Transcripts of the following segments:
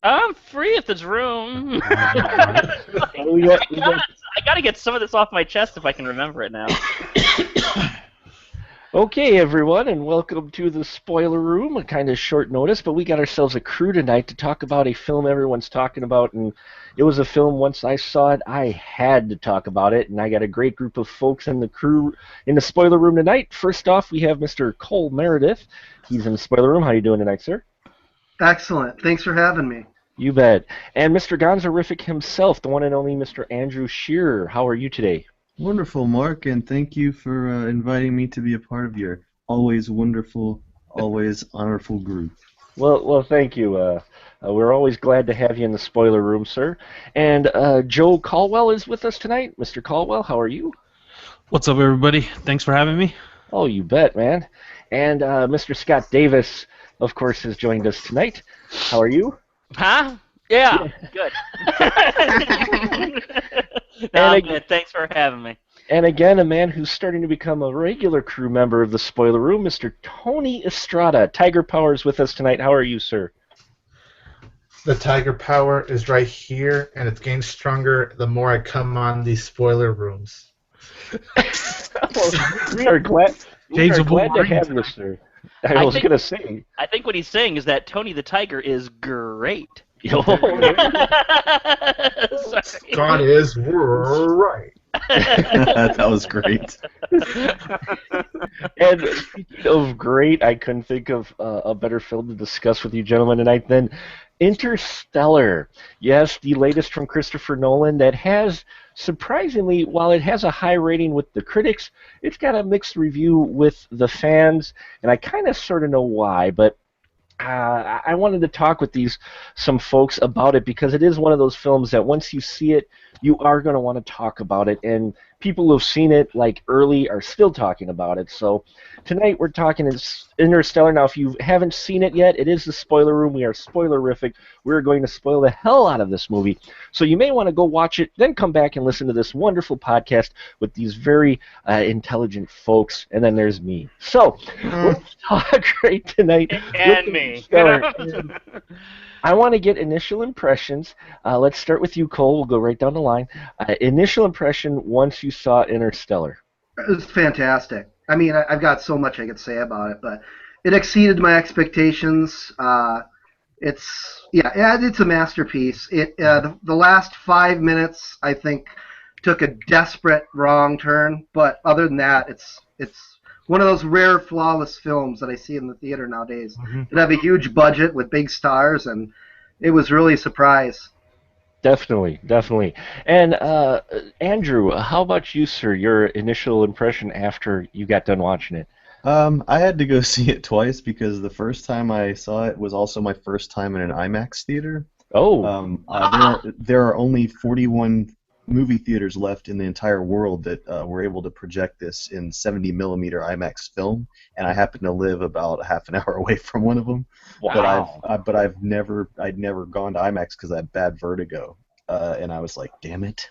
I'm free if there's room. And we got I gotta get some of this off my chest if I can remember it now. Okay, everyone, and welcome to the spoiler room. A kind of short notice, but we got ourselves a crew tonight to talk about a film everyone's talking about, and it was a film. Once I saw it, I had to talk about it, and I got a great group of folks in the crew in the spoiler room tonight. First off, we have Mr. Cole Meredith. He's in the spoiler room. How you doing tonight, sir? Excellent. Thanks for having me. You bet. And Mr. Gonzorific himself, the one and only Mr. Andrew Shearer. How are you today? Wonderful, Mark, and thank you for inviting me to be a part of your always wonderful, always honorful group. Well, thank you. We're always glad to have you in the spoiler room, sir. And Joe Caldwell is with us tonight. Mr. Caldwell, how are you? What's up, everybody? Thanks for having me. Oh, you bet, man. And Mr. Scott Davis, of course, has joined us tonight. How are you? Huh? Yeah, good. No, I'm good. Thanks for having me. And again, a man who's starting to become a regular crew member of the spoiler room, Mr. Tony Estrada. Tiger Power is with us tonight. How are you, sir? The Tiger Power is right here, and it's getting stronger the more I come on these spoiler rooms. we are glad to Wolverine. have you, sir. I was going to say. I think what he's saying is that Tony the Tiger is great. Scott is right. That was great. And speaking of great, I couldn't think of a better film to discuss with you gentlemen tonight than Interstellar. Yes, the latest from Christopher Nolan that has, surprisingly, while it has a high rating with the critics, it's got a mixed review with the fans, and I kind of sort of know why, but I wanted to talk with some folks about it because it is one of those films that once you see it, you are going to want to talk about it, and people who've seen it like early are still talking about it. So tonight we're talking Interstellar. Now, if you haven't seen it yet, it is the spoiler room. We are spoilerific. We're going to spoil the hell out of this movie. So you may want to go watch it, then come back and listen to this wonderful podcast with these very intelligent folks. And then there's me. So let's talk right tonight. And me. I want to get initial impressions. Let's start with you, Cole. We'll go right down the line. Initial impression once you saw Interstellar. It was fantastic. I mean, I've got so much I could say about it, but it exceeded my expectations. It's a masterpiece. The last 5 minutes, I think, took a desperate wrong turn, but other than that, it's one of those rare flawless films that I see in the theater nowadays. It have a huge budget with big stars, and it was really a surprise. Definitely. And Andrew, how about you, sir? Your initial impression after you got done watching it? I had to go see it twice because the first time I saw it was also my first time in an IMAX theater. Oh. There are only 41 movie theaters left in the entire world that were able to project this in 70 millimeter IMAX film, and I happen to live about half an hour away from one of them. Wow. But I'd never gone to IMAX because I had bad vertigo, and I was like, damn it.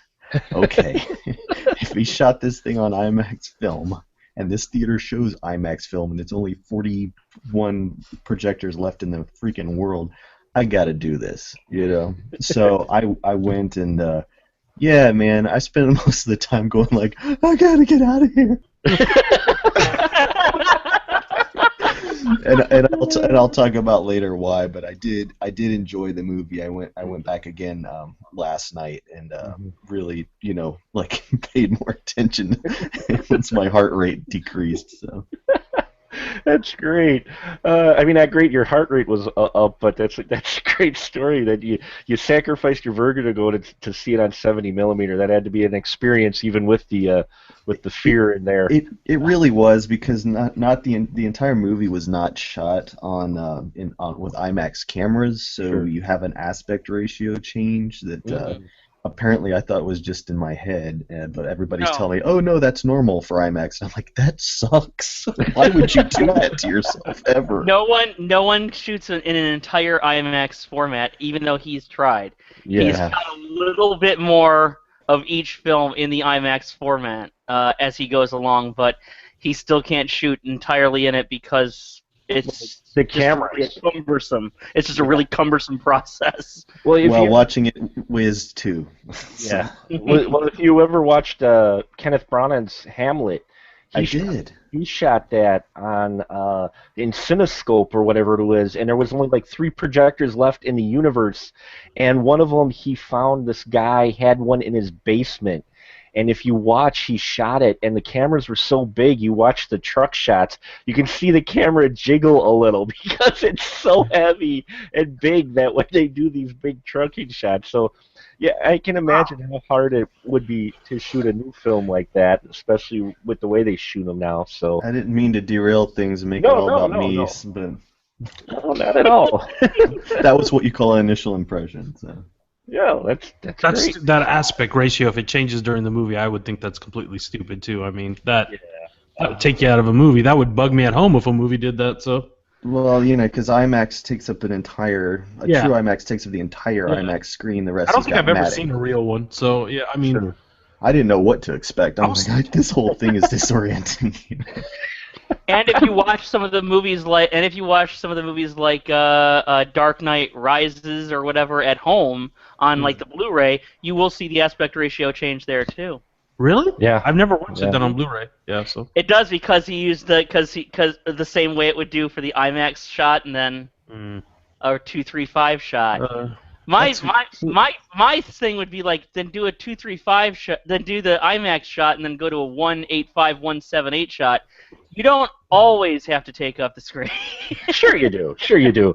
Okay, if we shot this thing on IMAX film, and this theater shows IMAX film, and it's only 41 projectors left in the freaking world, I gotta do this, you know. So I went and. Yeah, man, I spent most of the time going like, I gotta get out of here. and I'll talk about later why, but I did enjoy the movie. I went back again last night and really, like paid more attention once my heart rate decreased. So. That's great. I mean, not great. Your heart rate was up, but that's a great story that you sacrificed your vertigo to see it on 70 millimeter. That had to be an experience, even with the fear in there. It really was, because not the entire movie was not shot on with IMAX cameras, so Sure. You have an aspect ratio change that. Apparently, I thought it was just in my head, but everybody's telling me, "Oh no, that's normal for IMAX." And I'm like, "That sucks. Why would you do that to yourself ever?" No one shoots in an entire IMAX format, even though he's tried. Yeah. He's got a little bit more of each film in the IMAX format as he goes along, but he still can't shoot entirely in it because It's The just cameras. really cumbersome. It's just a really cumbersome process. Well, if While you watching it whiz too. yeah, well, if you ever watched Kenneth Branagh's Hamlet, I he shot, did. he shot that on in Cinescope or whatever it was, and there was only like 3 projectors left in the universe, and one of them he found this guy had one in his basement. And if you watch, he shot it, and the cameras were so big, you watch the truck shots, you can see the camera jiggle a little because it's so heavy and big that when they do these big trucking shots. So, yeah, I can imagine how hard it would be to shoot a new film like that, especially with the way they shoot them now. So, I didn't mean to derail things and make it no, all no, about no, me, no, but no, not at all. that was what you call an initial impression. So. Yeah, that's That's great. that aspect ratio. If it changes during the movie, I would think that's completely stupid too. I mean, that would take you out of a movie. That would bug me at home if a movie did that. So Well, because IMAX takes up true IMAX takes up the entire Yeah. IMAX screen. The rest I don't has think got I've ever matting. seen a real one. So yeah, I mean, Sure. I didn't know what to expect. I was like, this whole thing is disorienting. And if you watch some of the movies like Dark Knight Rises or whatever at home on like the Blu-ray, you will see the aspect ratio change there too. really? Yeah. I've never watched Yeah. it done on Blu-ray. Yeah, so It does because he used because the same way it would do for the IMAX shot and then a 2.35 shot. My thing would be like then do a 2.35 shot, then do the IMAX shot, and then go to a 1.85 1.78 shot. You don't always have to take up the screen. Sure you do. Sure you do.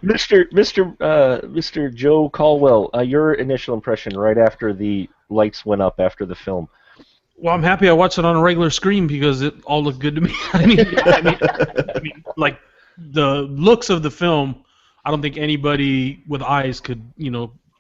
Mr. Joe Caldwell, your initial impression right after the lights went up after the film. well, I'm happy I watched it on a regular screen because it all looked good to me. I mean, like the looks of the film, I don't think anybody with eyes could,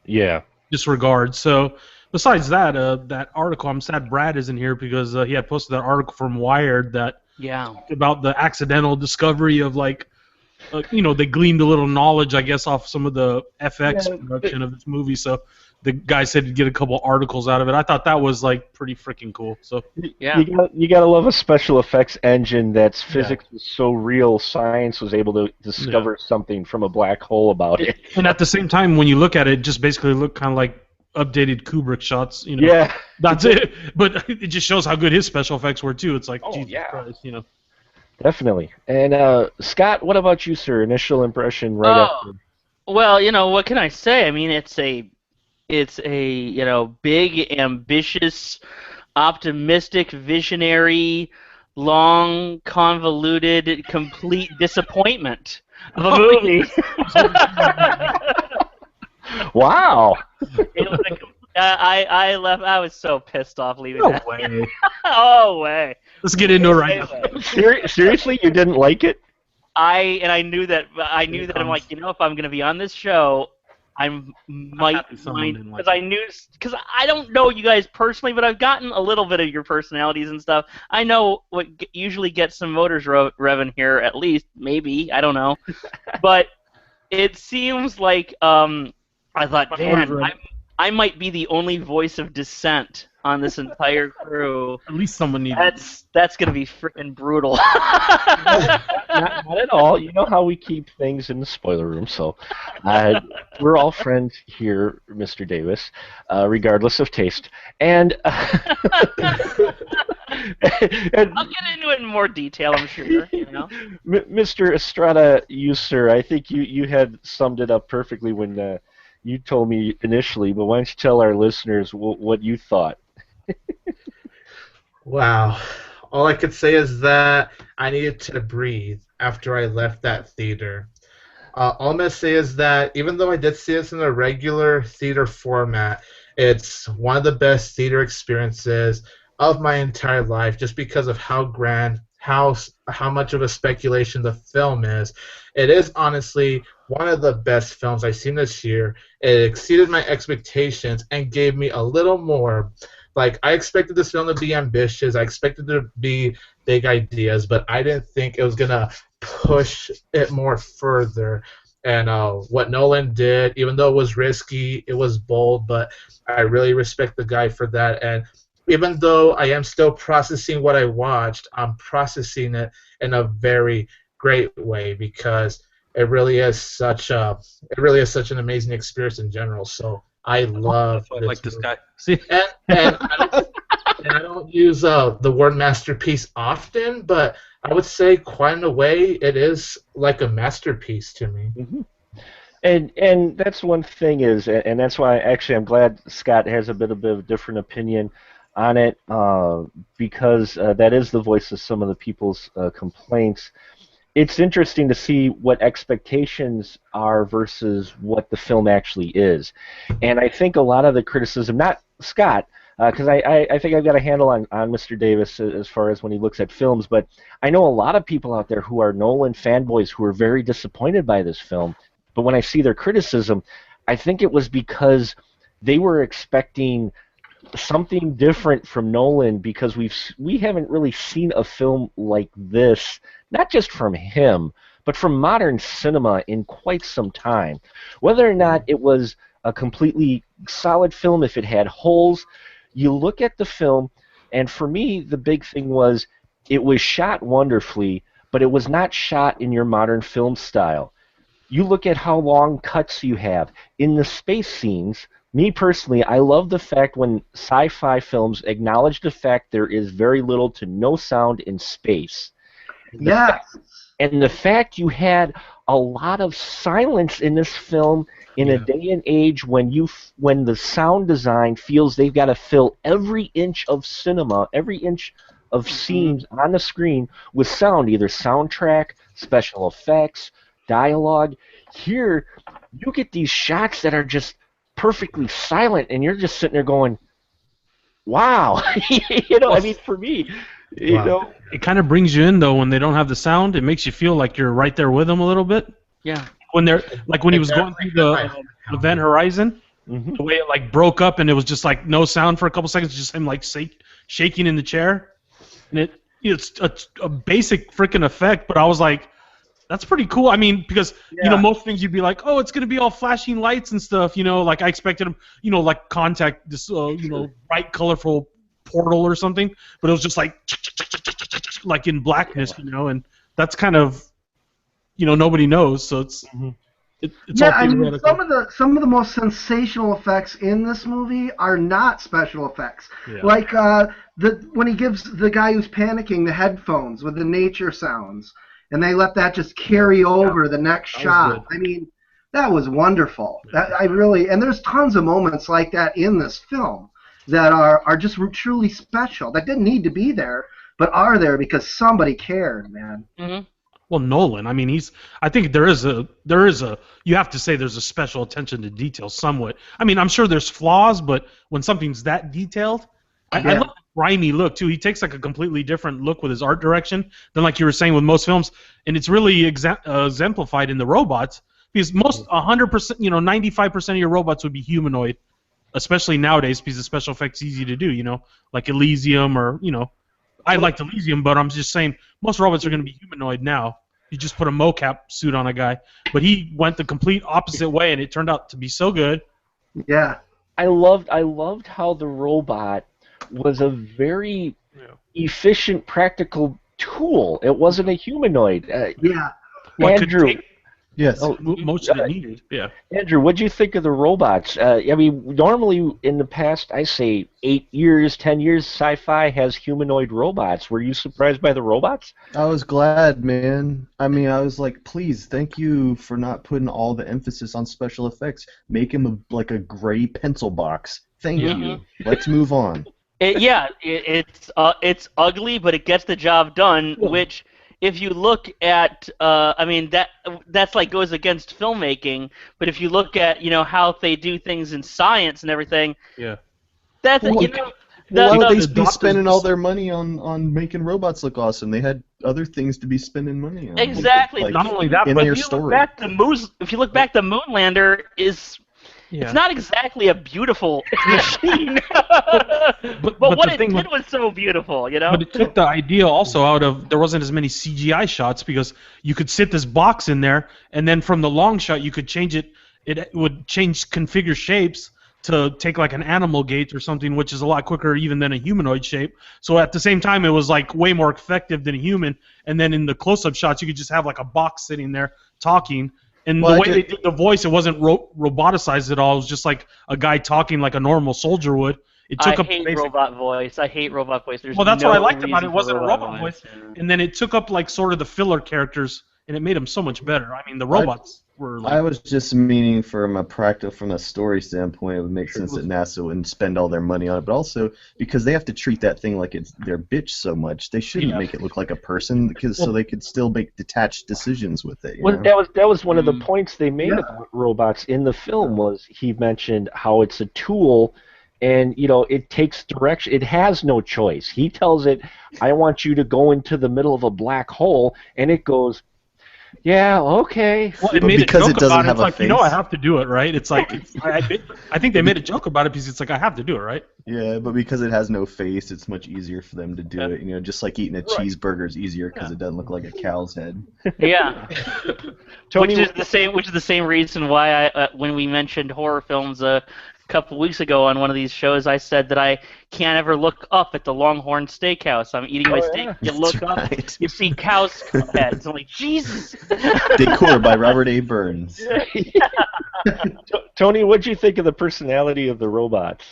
Yeah. disregard. So besides that, that article, I'm sad Brad isn't here because he had posted that article from Wired that Yeah. talked about the accidental discovery of they gleaned a little knowledge, I guess, off some of the FX production of this movie. So the guy said he'd get a couple articles out of it. I thought that was like pretty freaking cool. So Yeah. You gotta love a special effects engine that's physics is so real, science was able to discover something from a black hole about it. and at the same time, when you look at it, just basically look kind of like updated Kubrick shots. Yeah. That's it. But it just shows how good his special effects were too. It's like, Oh, Jesus yeah. Christ, Definitely. And Scott, what about you, sir? Initial impression right after. Well, what can I say? I mean, it's a big, ambitious, optimistic, visionary, long, convoluted, complete disappointment of a movie. Wow. It was I left. I was so pissed off leaving No that. way. Oh way. Let's get into it right now. Seriously, you didn't like it? I knew that I'm like, if I'm gonna be on this show, might happy someone didn't like because I don't know you guys personally, but I've gotten a little bit of your personalities and stuff. I know what usually gets some motors revving here, at least maybe I don't know, but it seems like I thought, man, I might be the only voice of dissent on this entire crew. At least someone needs. That's gonna be freaking brutal. Not at all. You know how we keep things in the spoiler room, so we're all friends here, Mr. Davis, regardless of taste. And, I'll get into it in more detail, I'm sure. Mr. Estrada, you sir, I think you had summed it up perfectly when you told me initially. But why don't you tell our listeners what you thought? Wow. All I could say is that I needed to breathe after I left that theater. All I'm going to say is that even though I did see this in a regular theater format, it's one of the best theater experiences of my entire life just because of how grand, how much of a speculation the film is. It is honestly one of the best films I've seen this year. It exceeded my expectations and gave me a little more. Like, I expected this film to be ambitious. I expected there to be big ideas, but I didn't think it was going to push it more further. And what Nolan did, even though it was risky, it was bold, but I really respect the guy for that. And even though I am still processing what I watched, I'm processing it in a very great way because it really is such an amazing experience in general. So I love I this like this movie. guy. See, And I don't use the word masterpiece often, but I would say quite in a way it is like a masterpiece to me. Hmm. And that's one thing is, and that's why actually I'm glad Scott has a bit of a different opinion on it, because that is the voice of some of the people's complaints. It's interesting to see what expectations are versus what the film actually is. And I think a lot of the criticism, not Scott, because I think I've got a handle on Mr. Davis as far as when he looks at films, but I know a lot of people out there who are Nolan fanboys who are very disappointed by this film. But when I see their criticism, I think it was because they were expecting something different from Nolan because we haven't really seen a film like this, not just from him, but from modern cinema in quite some time. Whether or not it was a completely solid film, if it had holes, you look at the film, and for me, the big thing was it was shot wonderfully, but it was not shot in your modern film style. You look at how long cuts you have in the space scenes. Me personally, I love the fact when sci-fi films acknowledge the fact there is very little to no sound in space. Yeah. And the fact you had a lot of silence in this film in a day and age when the sound design feels they've got to fill every inch of cinema, every inch of scenes on the screen with sound, either soundtrack, special effects, dialogue. Here, you get these shots that are just perfectly silent, and you're just sitting there going, "Wow!" I mean, for me, you Wow. know, it kind of brings you in though when they don't have the sound. It makes you feel like you're right there with them a little bit. Yeah. When they're like when he was going through the Event Horizon, mhm. the way it like broke up and it was just like no sound for a couple seconds, just him like shaking in the chair, and it's a basic freaking effect, but I was like, that's pretty cool. I mean, because most things you'd be like, oh, it's gonna be all flashing lights and stuff. Like I expected him, like contact this, bright, colorful portal or something, but it was just like in blackness, and that's kind of, nobody knows, so it's it's Yeah, all I mean, theoretical. some of the most sensational effects in this movie are not special effects. Yeah. Like when he gives the guy who's panicking the headphones with the nature sounds, and they let that just carry over the next That was shot. good. I mean, that was wonderful. And there's tons of moments like that in this film that are just truly special. That didn't need to be there, but are there because somebody cared, man. Hmm. Well, Nolan, I mean, I think there is a, you have to say there's a special attention to detail somewhat. I mean, I'm sure there's flaws, but when something's that detailed, I Yeah. love the grimy look, too. He takes like a completely different look with his art direction than like you were saying with most films, and it's really exemplified in the robots, because most 100%, 95% of your robots would be humanoid, especially nowadays because the special effects easy to do, like Elysium or, I liked Elysium, but I'm just saying most robots are going to be humanoid now. You just put a mocap suit on a guy, but he went the complete opposite way, and it turned out to be so good. Yeah. I loved how the robot was a very efficient, practical tool. It wasn't a humanoid. Yeah. What could Andrew, take Yes. most of it needed. Yeah. Andrew, what'd you think of the robots? I mean, normally in the past, I say 8 years, 10 years, sci-fi has humanoid robots. Were you surprised by the robots? I was glad, man. I mean, I was like, please, thank you for not putting all the emphasis on special effects. Make him like a gray pencil box. Thank you. Let's move on. It's ugly, but it gets the job done. Which, if you look at, I mean that's like goes against filmmaking. But if you look at how they do things in science and everything, Yeah. that's Well, the Why would they the be doctors- spending all their money on making robots look awesome? They had other things to be spending money on. exactly. Like, Not only that, in but their if you story. look back, if you look back, the Moonlander is. Yeah. It's not exactly a beautiful machine, but but what the it thing did with- was so beautiful, But it took the idea also out of there wasn't as many CGI shots because you could sit this box in there, and then from the long shot you could change it. It would change configure shapes to take like an animal gait or something, which is a lot quicker even than a humanoid shape. So at the same time, it was like way more effective than a human. And then in the close-up shots, you could just have like a box sitting there talking. And Well, the I way did- they did the voice, it wasn't roboticized at all. It was just like a guy talking like a normal soldier would. It I took up hate basic. robot voice. I hate robot voice. There's Well, that's no what I liked about it. reason It for wasn't a robot voice, Yeah. and then it took up like sort of the filler characters, and it made them so much better. I mean, the I- robots were like. I was just meaning from a story standpoint, it would make sense that NASA wouldn't spend all their money on it, but also because they have to treat that thing like it's their bitch so much, they shouldn't Yeah. make it look like a person because so they could still make detached decisions with it. You Well, know? that was one of the Mm. points they made Yeah. about robots in the film was he mentioned how it's a tool, and it takes direction. It has no choice. He tells it, "I want you to go into the middle of a black hole," and it goes, "Yeah, okay." Well, it But made because a it joke doesn't about it. have It's a like, you know, I face. have to do it, right? It's like, I think they made a joke about it because it's like, I have to do it, right? Yeah, but because it has no face, it's much easier for them to do Yeah. it. You know, just like eating a cheeseburger is easier because it doesn't look like a cow's head. Yeah. Tony, Which is the same reason why when we mentioned horror films a couple weeks ago on one of these shows, I said that I can't ever look up at the Longhorn Steakhouse. I'm eating my steak. yeah. You look That's up, right. you see cows' heads. I'm like, Jesus. Decor by Robert A. Burns. Tony, what'd you think of the personality of the robots?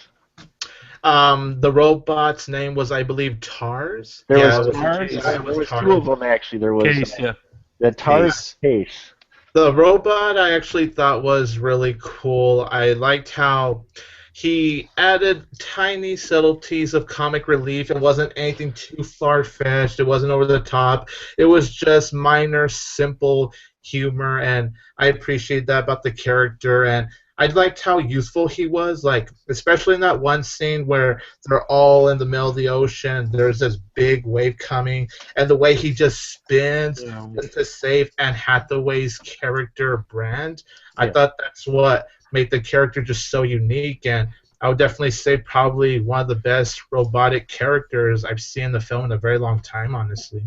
The robot's name was, I believe, Tars. There Yeah, was it was Tars. Case. There It was was Tars. two of them actually. There was Case, yeah. the Tars case. The robot I actually thought was really cool. I liked how he added tiny subtleties of comic relief. It wasn't anything too far-fetched. It wasn't over the top. It was just minor, simple humor, and I appreciate that about the character. And I liked how youthful he was, like especially in that one scene where they're all in the middle of the ocean. There's this big wave coming, and the way he just spins to save Anne Hathaway's character brand. I Yeah. thought that's what made the character just so unique, and I would definitely say probably one of the best robotic characters I've seen in the film in a very long time, honestly.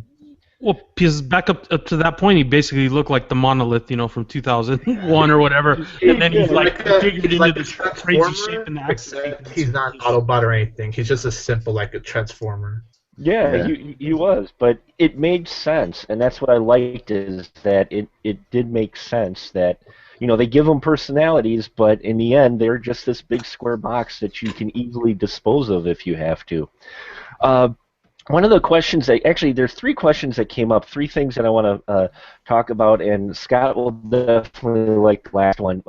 Well, because back up to that point, he basically looked like the monolith, from 2001 or whatever, and then he's like configured into this crazy shape in the action. except he's not an Autobot or anything. He's just a simple, like a transformer. Yeah, Yeah. he was, but it made sense, and that's what I liked is that it did make sense that they give them personalities, but in the end they're just this big square box that you can easily dispose of if you have to. One of the questions there's three questions that came up, three things that I want to talk about, and Scott will definitely like the last one.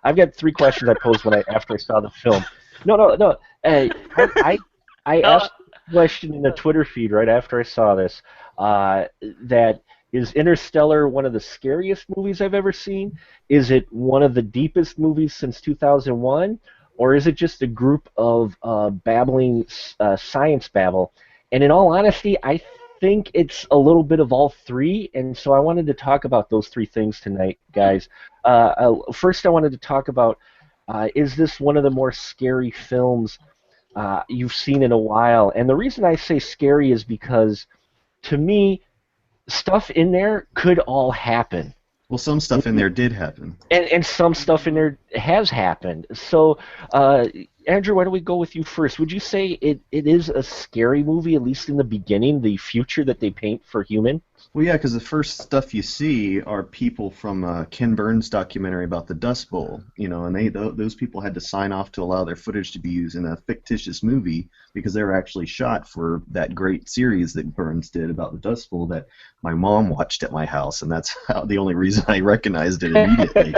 I've got three questions I posed after I saw the film. No. I asked a question in the Twitter feed right after I saw this. That is Interstellar one of the scariest movies I've ever seen? Is it one of the deepest movies since 2001? Or is it just a group of babbling science babble? And in all honesty, I think it's a little bit of all three, and so I wanted to talk about those three things tonight, guys. First, I wanted to talk about, is this one of the more scary films you've seen in a while? And the reason I say scary is because, to me, stuff in there could all happen. Well, some stuff in there did happen. And some stuff in there has happened. So, Andrew, why don't we go with you first? Would you say it is a scary movie, at least in the beginning, the future that they paint for humans? Well, yeah, because the first stuff you see are people from Ken Burns' documentary about the Dust Bowl, and those people had to sign off to allow their footage to be used in a fictitious movie because they were actually shot for that great series that Burns did about the Dust Bowl that my mom watched at my house, and that's the only reason I recognized it immediately.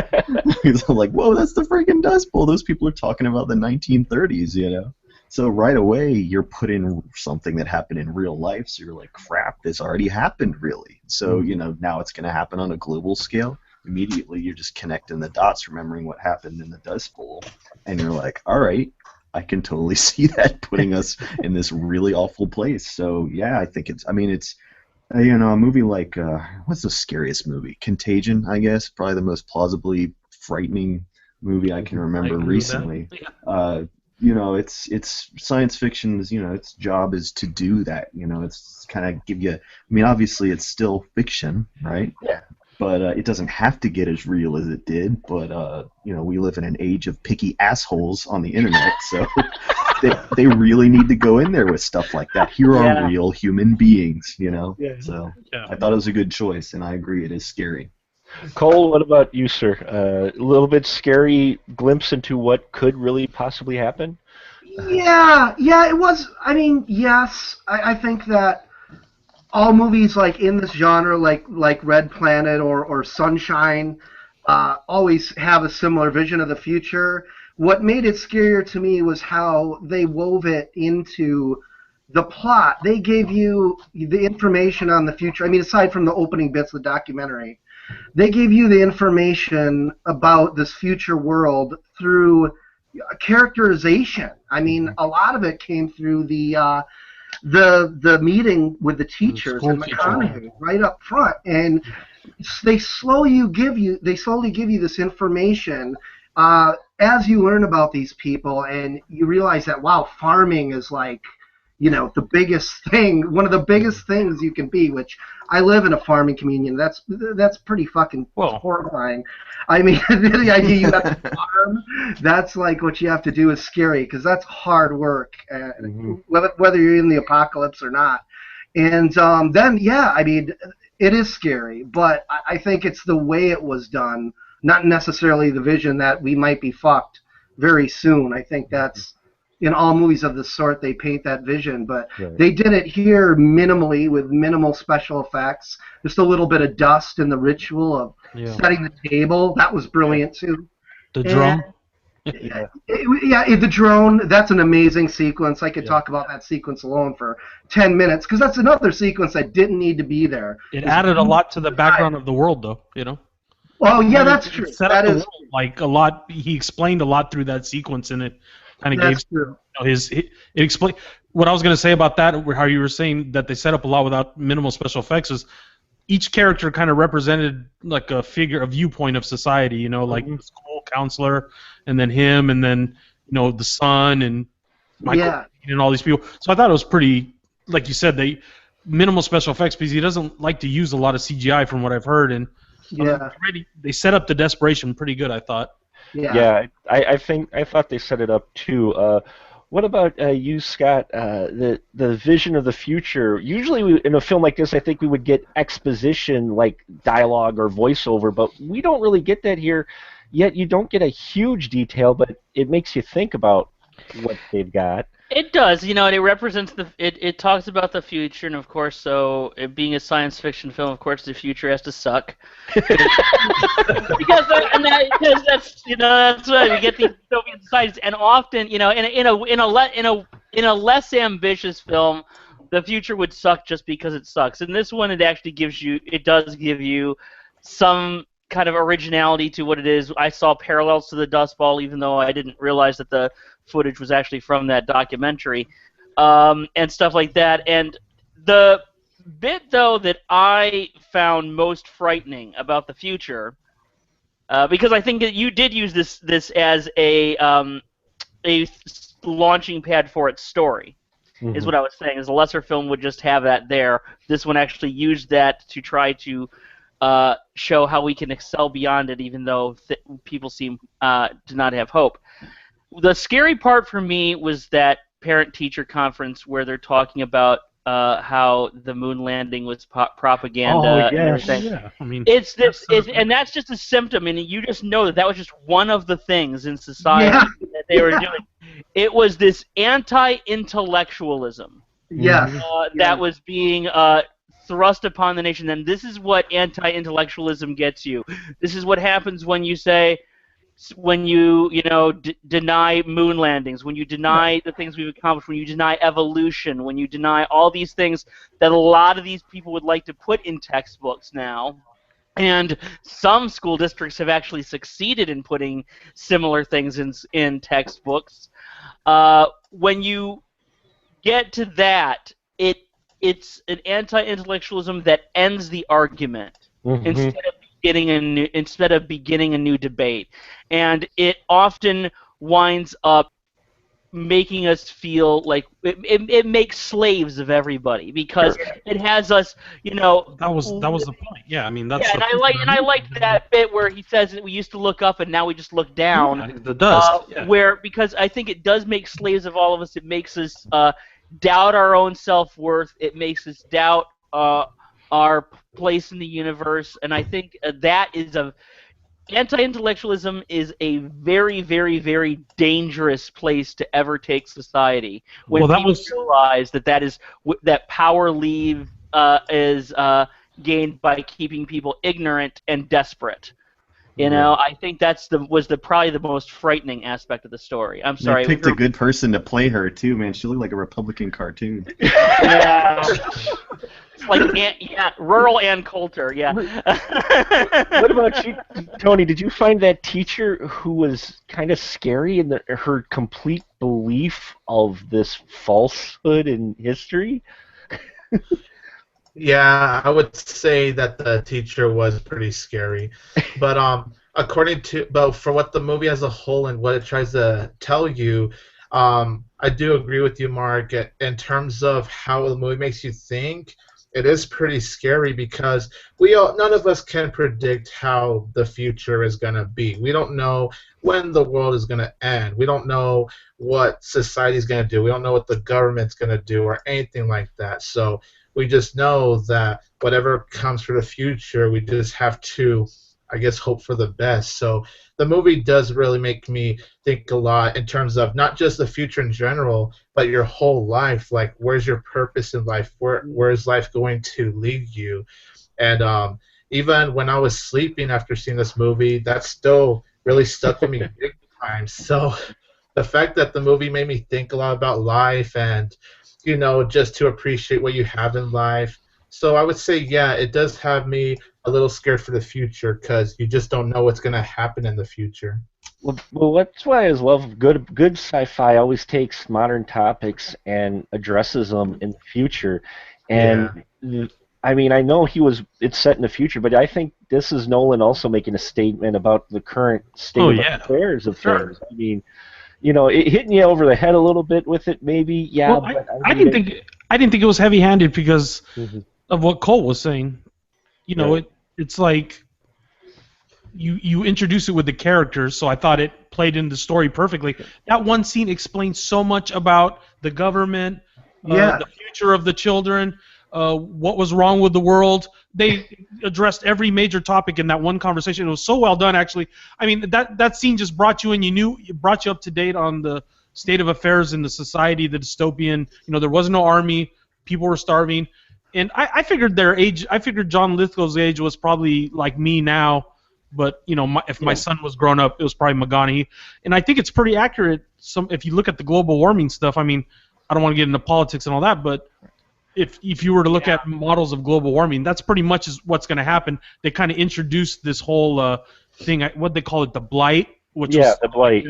Because I'm like, whoa, that's the freaking Dust Bowl. Those people are talking about the 1930s, So right away, you're put in something that happened in real life, so you're like, crap, this already happened, really. So, now it's going to happen on a global scale. Immediately, you're just connecting the dots, remembering what happened in the Dust Bowl, and you're like, all right, I can totally see that putting us in this really awful place. So, yeah, I think it's a movie like, what's the scariest movie? Contagion, I guess, probably the most plausibly frightening movie I can remember recently. It's science fiction's, its job is to do that. It's kind of give you. I mean, obviously, it's still fiction, right? Yeah. but it doesn't have to get as real as it did. But we live in an age of picky assholes on the internet, so they really need to go in there with stuff like that. Here are real human beings, Yeah. So Yeah. I thought it was a good choice, and I agree, it is scary. Cole, what about you, sir? A little bit scary glimpse into what could really possibly happen? Yeah, it was. I mean, yes, I think that all movies like in this genre, like Red Planet or Sunshine, always have a similar vision of the future. What made it scarier to me was how they wove it into the plot. They gave you the information on the future. I mean, aside from the opening bits of the documentary, they gave you the information about this future world through characterization. I mean, a lot of it came through the meeting with the teachers and McConaughey right up front, and they slowly give you this information as you learn about these people, and you realize that wow, farming is like the biggest thing, one of the biggest things you can be. Which I live in a farming community. That's pretty fucking horrifying. I mean, the idea you have to farm, that's like what you have to do is scary because that's hard work, whether you're in the apocalypse or not. And then, I mean, it is scary, but I think it's the way it was done, not necessarily the vision that we might be fucked very soon. I think that's in all movies of this sort, they paint that vision, but they did it here minimally with minimal special effects. Just a little bit of dust and the ritual of setting the table. That was brilliant too. The drum. The drone. That's an amazing sequence. I could talk about that sequence alone for 10 minutes because that's another sequence that didn't need to be there. It added a lot to the background of the world, though. Well, yeah, that's true. That is world, like a lot. He explained a lot through that sequence, and it kind of gave it explained what I was going to say about that. How you were saying that they set up a lot without minimal special effects is each character kind of represented like a viewpoint of society. Like the school counselor, and then him, and then the son and Michael and all these people. So I thought it was pretty, like you said, they minimal special effects because he doesn't like to use a lot of CGI from what I've heard, and they set up the desperation pretty good, I thought. I thought they set it up too. What about you, Scott? The vision of the future. Usually, in a film like this, I think we would get exposition, like dialogue or voiceover, but we don't really get that here. Yet you don't get a huge detail, but it makes you think about what they've got. It does, and it represents it talks about the future, and of course, so it being a science fiction film, of course, the future has to suck. because that's that's why you get these dystopian societies, and often, in a less ambitious film, the future would suck just because it sucks. In this one, it does give you some kind of originality to what it is. I saw parallels to the Dust Bowl, even though I didn't realize that the footage was actually from that documentary, and stuff like that. And the bit, though, that I found most frightening about the future, because I think that you did use this as a launching pad for its story, is what I was saying. Is a lesser film would just have that there. This one actually used that to try to show how we can excel beyond it, even though people seem to not have hope. The scary part for me was that parent-teacher conference where they're talking about how the moon landing was propaganda and everything. Yeah. I mean, and that's just a symptom, and you just know that was just one of the things in society that they were doing. It was this anti-intellectualism that was being thrust upon the nation, and this is what anti-intellectualism gets you. This is what happens when you say, when you deny moon landings, when you deny the things we've accomplished, when you deny evolution, when you deny all these things that a lot of these people would like to put in textbooks now. And some school districts have actually succeeded in putting similar things in textbooks. When you get to that, it's an anti-intellectualism that ends the argument instead of beginning a new debate, and it often winds up making us feel like it makes slaves of everybody because Sure. it has us, you know. That was the point. Yeah, I mean that's Yeah, the and point of the I movie. liked that bit where he says that we used to look up and now we just look down. Yeah, the dust. Yeah. Where because I think it does make slaves of all of us. It makes us doubt our own self-worth. It makes us doubt our place in the universe, and I think that is a anti-intellectualism is a very, very, very dangerous place to ever take society. When Well, that people was realize that power is gained by keeping people ignorant and desperate. You know, I think that's probably the most frightening aspect of the story. I'm They sorry. picked a good person to play her too, man. She looked like a Republican cartoon. Yeah. It's like rural Ann Coulter. Yeah. What about you, Tony? Did you find that teacher who was kind of scary in her complete belief of this falsehood in history? Yeah, I would say that the teacher was pretty scary, but but for what the movie as a whole and what it tries to tell you, I do agree with you, Mark. In terms of how the movie makes you think, it is pretty scary because none of us can predict how the future is gonna be. We don't know when the world is gonna end. We don't know what society is gonna do. We don't know what the government's gonna do or anything like that. So we just know that whatever comes for the future, we just have to, I guess, hope for the best. So the movie does really make me think a lot in terms of not just the future in general, but your whole life. Like, where's your purpose in life? Where is life going to lead you? And even when I was sleeping after seeing this movie, that still really stuck with me big time. So the fact that the movie made me think a lot about life and just to appreciate what you have in life. So I would say, yeah, it does have me a little scared for the future because you just don't know what's going to happen in the future. Well, that's why I love good sci-fi. Always takes modern topics and addresses them in the future. And I mean, I know it's set in the future, but I think this is Nolan also making a statement about the current state of affairs of things. I mean, it hitting you over the head a little bit with it, maybe. Yeah, well, but I didn't think it was heavy-handed because of what Cole was saying. It's like you introduce it with the characters, so I thought it played in the story perfectly. That one scene explains so much about the government, the future of the children, what was wrong with the world. They addressed every major topic in that one conversation. It was so well done, actually. I mean, that scene just brought you in. It brought you up to date on the state of affairs in the society, the dystopian. There was no army. People were starving. And I figured their age. I figured John Lithgow's age was probably like me now. But if my son was grown up, it was probably McGonaghy. And I think it's pretty accurate. If you look at the global warming stuff, I mean, I don't want to get into politics and all that, but if you were to look at models of global warming, that's pretty much what's going to happen. They kind of introduced this whole thing, what they call it, the blight, which was the blight,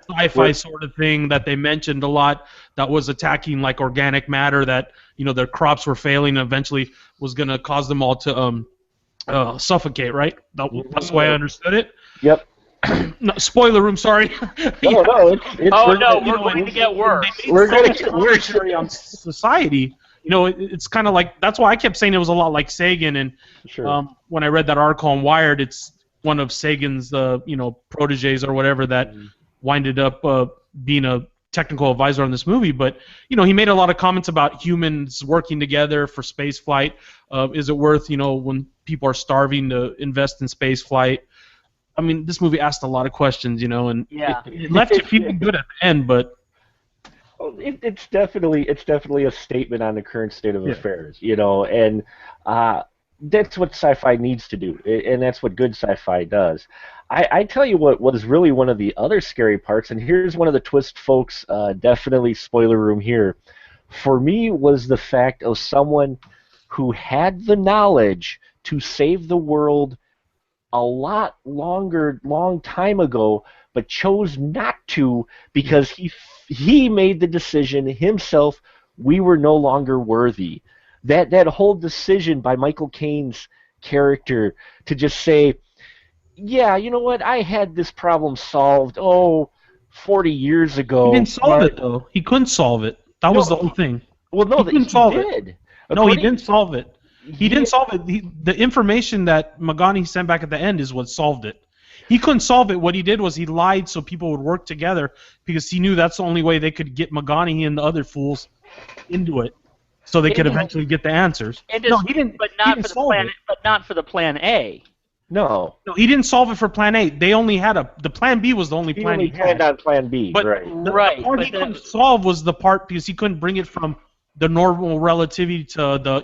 sci-fi sort of thing that they mentioned a lot. That was attacking like organic matter that their crops were failing, and eventually was going to cause them all to suffocate. Right? That's the way I understood it. Yep. No, spoiler room, sorry. No, we're going to get worse. We're going to get worse on society. It's kind of like, that's why I kept saying it was a lot like Sagan. And when I read that article on Wired, it's one of Sagan's proteges or whatever that winded up being a technical advisor on this movie. But he made a lot of comments about humans working together for space flight. Is it worth when people are starving to invest in space flight? I mean, this movie asked a lot of questions, and it left you feeling good at the end. But it's definitely a statement on the current state of affairs, and that's what sci-fi needs to do, and that's what good sci-fi does. I tell you what was really one of the other scary parts, and here's one of the twist, folks. Definitely spoiler room here. For me, was the fact of someone who had the knowledge to save the world a long time ago, but chose not to because he made the decision himself. We were no longer worthy. That whole decision by Michael Caine's character to just say, yeah, you know what, I had this problem solved. Oh, 40 years ago. He didn't solve it though. He couldn't solve it. That was the whole thing. Well, no, He that couldn't solve it. did. No, he According- didn't solve it. He didn't solve it. The information that Magani sent back at the end is what solved it. He couldn't solve it. What he did was he lied so people would work together because he knew that's the only way they could get Magani and the other fools into it, so they could eventually get the answers. No, he didn't. But not for the plan. But not for the plan A. No, he didn't solve it for Plan A. They only had the Plan B was the only plan he had on Plan B. But right. The part he couldn't solve was the part because he couldn't bring it from the normal relativity to the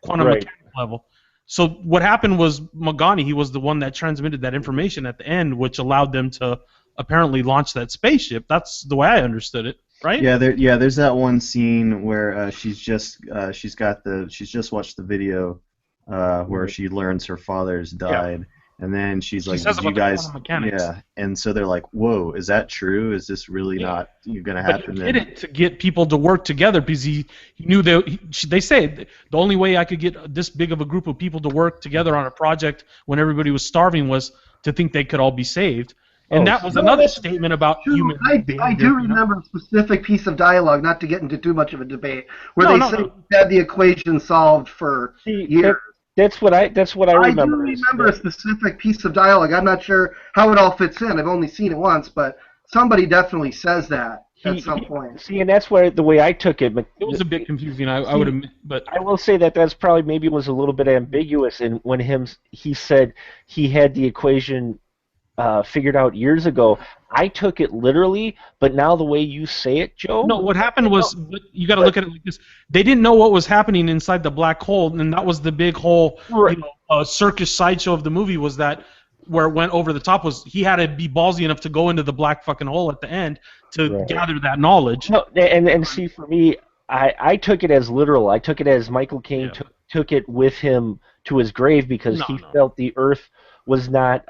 quantum mechanics level. So what happened was Magani, he was the one that transmitted that information at the end, which allowed them to apparently launch that spaceship. That's the way I understood it, right? Yeah, there's that one scene where she's just watched the video where she learns her father's died. Yeah. And then she's like, "Did you guys?" Yeah, and so they're like, "Whoa, is that true? Is this really not going to happen?" But he did it to get people to work together because he knew they say the only way I could get this big of a group of people to work together on a project when everybody was starving was to think they could all be saved. And that was another statement about human behavior. I do remember a specific piece of dialogue, not to get into too much of a debate, where they say he had the equation solved for years. That's what I remember. I do remember a specific piece of dialogue. I'm not sure how it all fits in. I've only seen it once, but somebody definitely says that at some point. See, and that's where the way I took it. It was a bit confusing. I would admit, but I will say that's probably maybe was a little bit ambiguous. And when he said he had the equation figured out years ago, I took it literally, but now the way you say it, Joe... No, what happened was, you got to look at it like this. They didn't know what was happening inside the black hole, and that was the big whole circus sideshow of the movie, was that where it went over the top was he had to be ballsy enough to go into the black fucking hole at the end to gather that knowledge. No, and see, for me, I took it as literal. I took it as Michael Caine took it with him to his grave because he felt the Earth was not...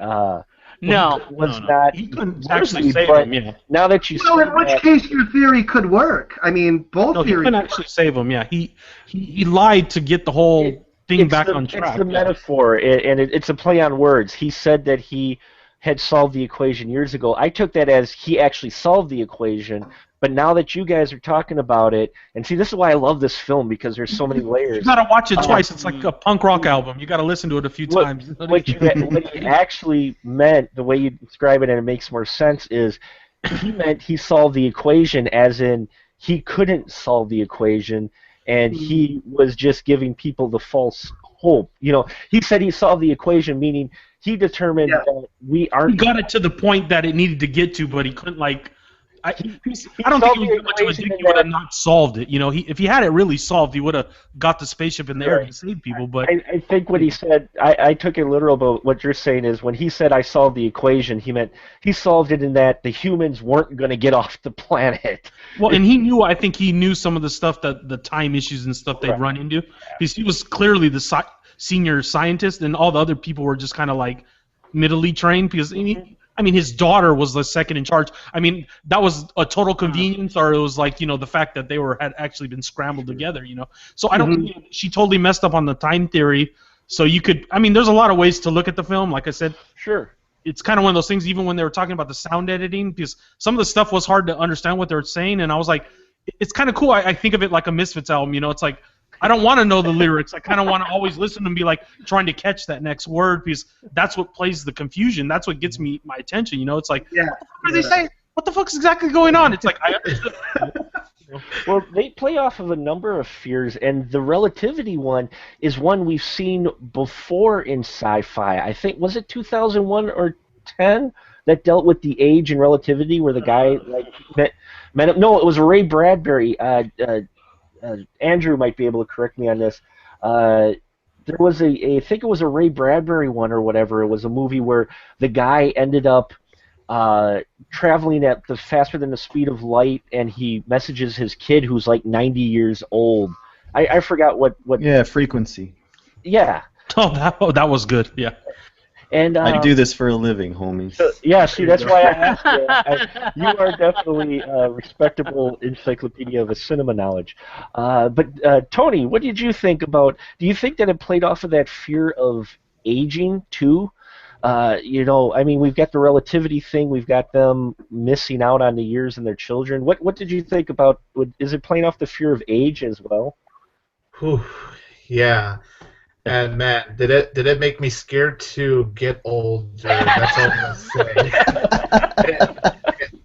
not. He couldn't actually save him. Yeah. Now that you in which case your theory could work. I mean, both theories. He couldn't actually save him. Yeah, he lied to get the whole thing back on track. It's the metaphor, and it's a play on words. He said that he had solved the equation years ago. I took that as he actually solved the equation. But now that you guys are talking about it, and see, this is why I love this film, because there's so many layers. You gotta watch it twice. It's like a punk rock album. You gotta listen to it a few times. What he actually meant, the way you describe it, and it makes more sense, is he meant he solved the equation as in he couldn't solve the equation, and he was just giving people the false hope. He said he solved the equation, meaning he determined that we aren't... He got it to the point that it needed to get to, but he couldn't, I don't think he was much of a dick. He would have not solved it. If he had it really solved, he would have got the spaceship in the air to save people. But I think what he said, I took it literal. But what you're saying is when he said I solved the equation, he meant he solved it in that the humans weren't going to get off the planet. Well, and he knew. I think he knew some of the stuff that the time issues and stuff they'd run into, because he was clearly the senior scientist, and all the other people were just kind of like middle-y trained. Because I mean, his daughter was the second in charge. I mean, that was a total convenience, or it was like, the fact that they had actually been scrambled together, So I don't think she totally messed up on the time theory. So you could, there's a lot of ways to look at the film. Like I said, sure, it's kind of one of those things, even when they were talking about the sound editing, because some of the stuff was hard to understand what they were saying, and I was like, it's kind of cool. I think of it like a Misfits album, It's like, I don't want to know the lyrics. I kind of want to always listen and be like trying to catch that next word, because that's what plays the confusion. That's what gets me my attention. It's like, what the fuck are they saying? What the fuck's exactly going on? It's like I understood. Well, they play off of a number of fears, and the relativity one is one we've seen before in sci-fi. I think, was it 2001 or 10 that dealt with the age and relativity, where the guy met no, it was Ray Bradbury. Andrew might be able to correct me on this. There was I think it was a Ray Bradbury one or whatever. It was a movie where the guy ended up traveling at the faster than the speed of light, and he messages his kid who's like 90 years old. I forgot what. Yeah, Frequency. Yeah. Oh, that was good. Yeah. And I do this for a living, homies. Yeah, see, that's why I asked you. You are definitely a respectable encyclopedia of a cinema knowledge. But Tony, what did you think about? Do you think that it played off of that fear of aging too? I mean, we've got the relativity thing. We've got them missing out on the years and their children. What did you think about? Is it playing off the fear of age as well? Whew, yeah. And man, did it make me scared to get older? That's all I'm gonna say.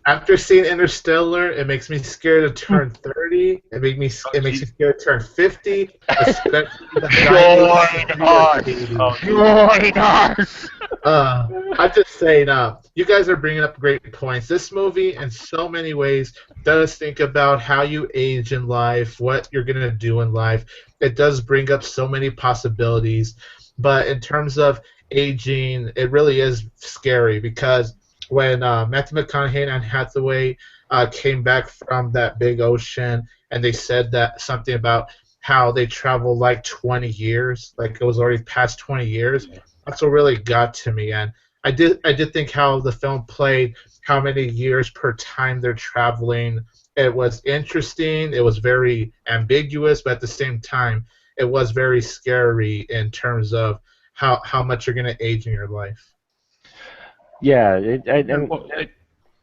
After seeing Interstellar, it makes me scared to turn 30. It makes me scared to turn 50. Especially the Join us! Join us! I'm just saying, you guys are bringing up great points. This movie, in so many ways, does think about how you age in life, what you're going to do in life. It does bring up so many possibilities. But in terms of aging, it really is scary because when Matthew McConaughey and Anne Hathaway came back from that big ocean and they said that something about how they traveled like 20 years, like it was already past 20 years, that's what really got to me. And I did think how the film played how many years per time they're traveling. It was interesting. It was very ambiguous, but at the same time, it was very scary in terms of how much you're going to age in your life. Yeah.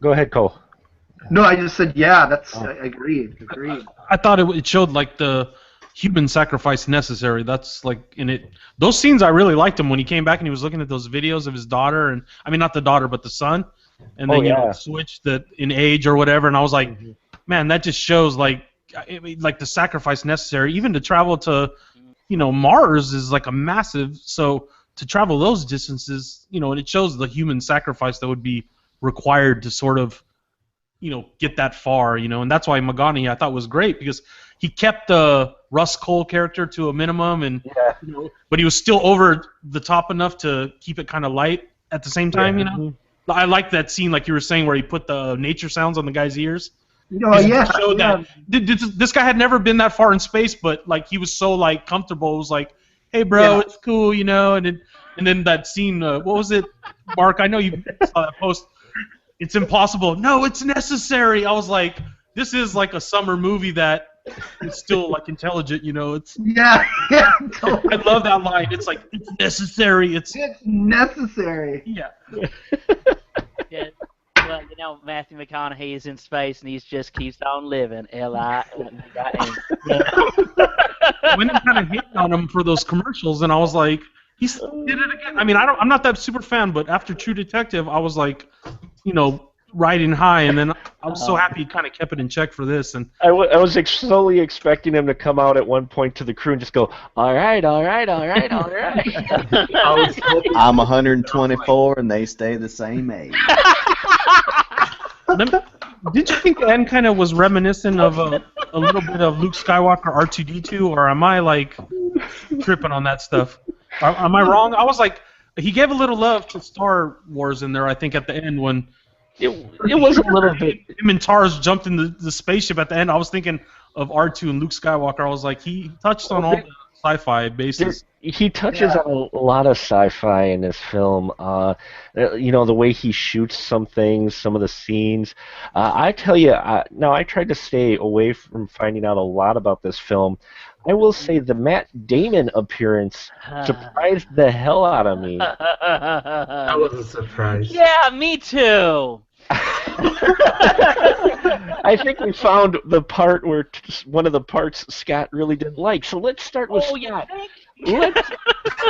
Go ahead, Cole. No, I just said yeah. I agreed. I thought it showed like the human sacrifice necessary. That's like in it. Those scenes I really liked him when he came back and he was looking at those videos of his daughter, and I mean not the daughter but the son, and then switched that in age or whatever. And I was like, man, that just shows like the sacrifice necessary. Even to travel to, Mars is like a massive. So to travel those distances, and it shows the human sacrifice that would be required to sort of, get that far, and that's why McConaughey I thought was great because he kept the Russ Cole character to a minimum, and but he was still over the top enough to keep it kind of light at the same time, I like that scene, like you were saying, where he put the nature sounds on the guy's ears. Showed that this guy had never been that far in space, but like he was so like comfortable. It was like, hey, bro, it's cool, and then that scene, what was it, Mark? I know you saw that post. It's impossible. No, it's necessary. I was like, this is like a summer movie that is still like intelligent, It's Totally. I love that line. It's like it's necessary. It's necessary. Yeah. Yeah. Well, Matthew McConaughey is in space and he just keeps on living. L-I-N. I went and kind of hit on him for those commercials, and I was like, he did it again. I mean, I'm not that super fan, but after True Detective, I was like, riding high, and then I was so happy he kind of kept it in check for this. And I was slowly expecting him to come out at one point to the crew and just go, all right. I'm 124 and they stay the same age. Did you think the end kind of was reminiscent of a little bit of Luke Skywalker R2-D2, or am I like tripping on that stuff? Am I wrong? I was like, he gave a little love to Star Wars in there, I think, at the end when it was a little bit. Him and Tars jumped in the spaceship at the end. I was thinking of R2 and Luke Skywalker. I was like, he touched on all the sci-fi bases. He touches on a lot of sci-fi in this film. The way he shoots some things, some of the scenes. I tell you, now I tried to stay away from finding out a lot about this film. I will say the Matt Damon appearance surprised the hell out of me. That was a surprise. Yeah, me too. I think we found the part where one of the parts Scott really didn't like. So let's start with Scott.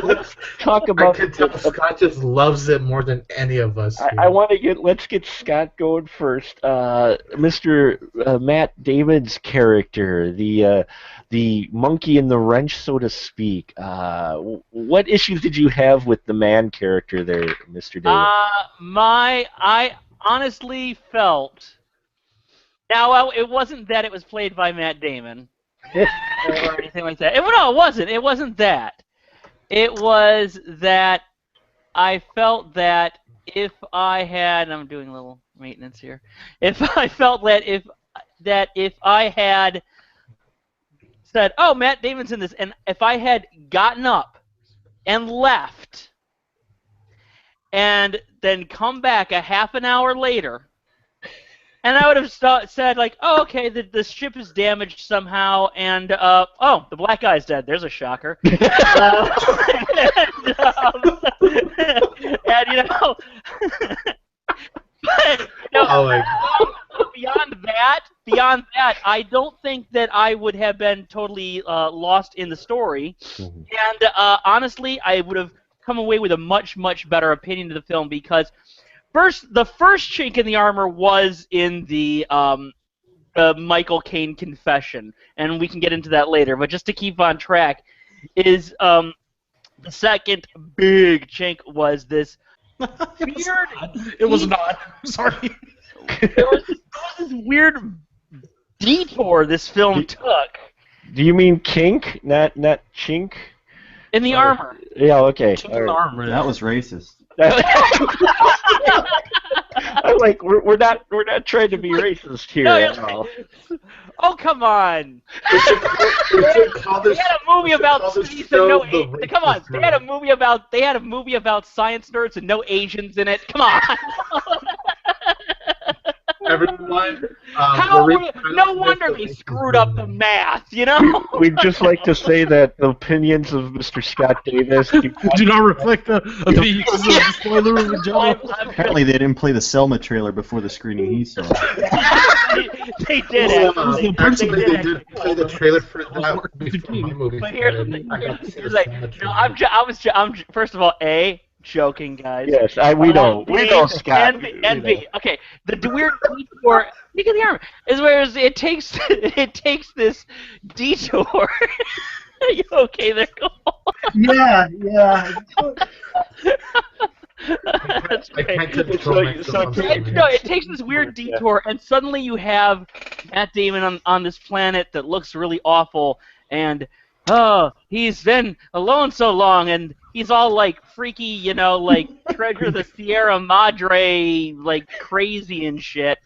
Let's talk about. I can tell Scott just loves it more than any of us. Let's get Scott going first. Mr. Matt Damon's character, the monkey in the wrench, so to speak. What issues did you have with the man character there, Mr. Damon? I honestly felt. Now, it wasn't that it was played by Matt Damon or anything like that. No, it wasn't. It wasn't that. It was that I felt that if I had, and I'm doing a little maintenance here. If I felt that if I had said, "Oh, Matt Damon's in this," and if I had gotten up and left, and then come back a half an hour later, And I would have said like, oh, okay, the ship is damaged somehow, and oh, the black guy's dead. There's a shocker. And you know, but, Oh my beyond that, I don't think that I would have been totally lost in the story. Mhm. And honestly, I would have come away with a much, much better opinion of the film because the first chink in the armor was in the Michael Caine confession, and we can get into that later. But just to keep on track, is the second big chink was this weird. It was not. Sorry. There was this weird detour this film took Do you mean kink, not chink? in the armor. Yeah, okay. Chink all in the right. armor. That was racist. I'm like, we're not trying to be racist here No, at you're- all. Oh, come on! We should call They this. had a movie we should about call this space and show no. the Come on! Racist They had a Room. movie about science nerds and no Asians in it. Come on! Everyone. How? we're No wonder they screwed up the math. You know? We'd just like to say that the opinions of Mr. Scott Davis Do not reflect the opinions of the spoiler room in general. Apparently, they didn't play the Selma trailer before the screening he saw. they did Well, it. actually, They they did did play the trailer for was that Martin before Luther my King. movie But here's the started. thing. I got to see It's the like, Selma no, trailer. I'm first of all, joking, guys. Yes, we know, Scott. And B. Okay, the weird detour. Look at the armor. Is where it takes this detour. Are you okay there, Cole? Yeah. That's I great. can't control myself. I'm sorry. No, it takes this weird detour, and suddenly you have Matt Damon on this planet that looks really awful, and oh, he's been alone so long, and he's all like freaky, you know, like Treasure of the Sierra Madre, like crazy and shit.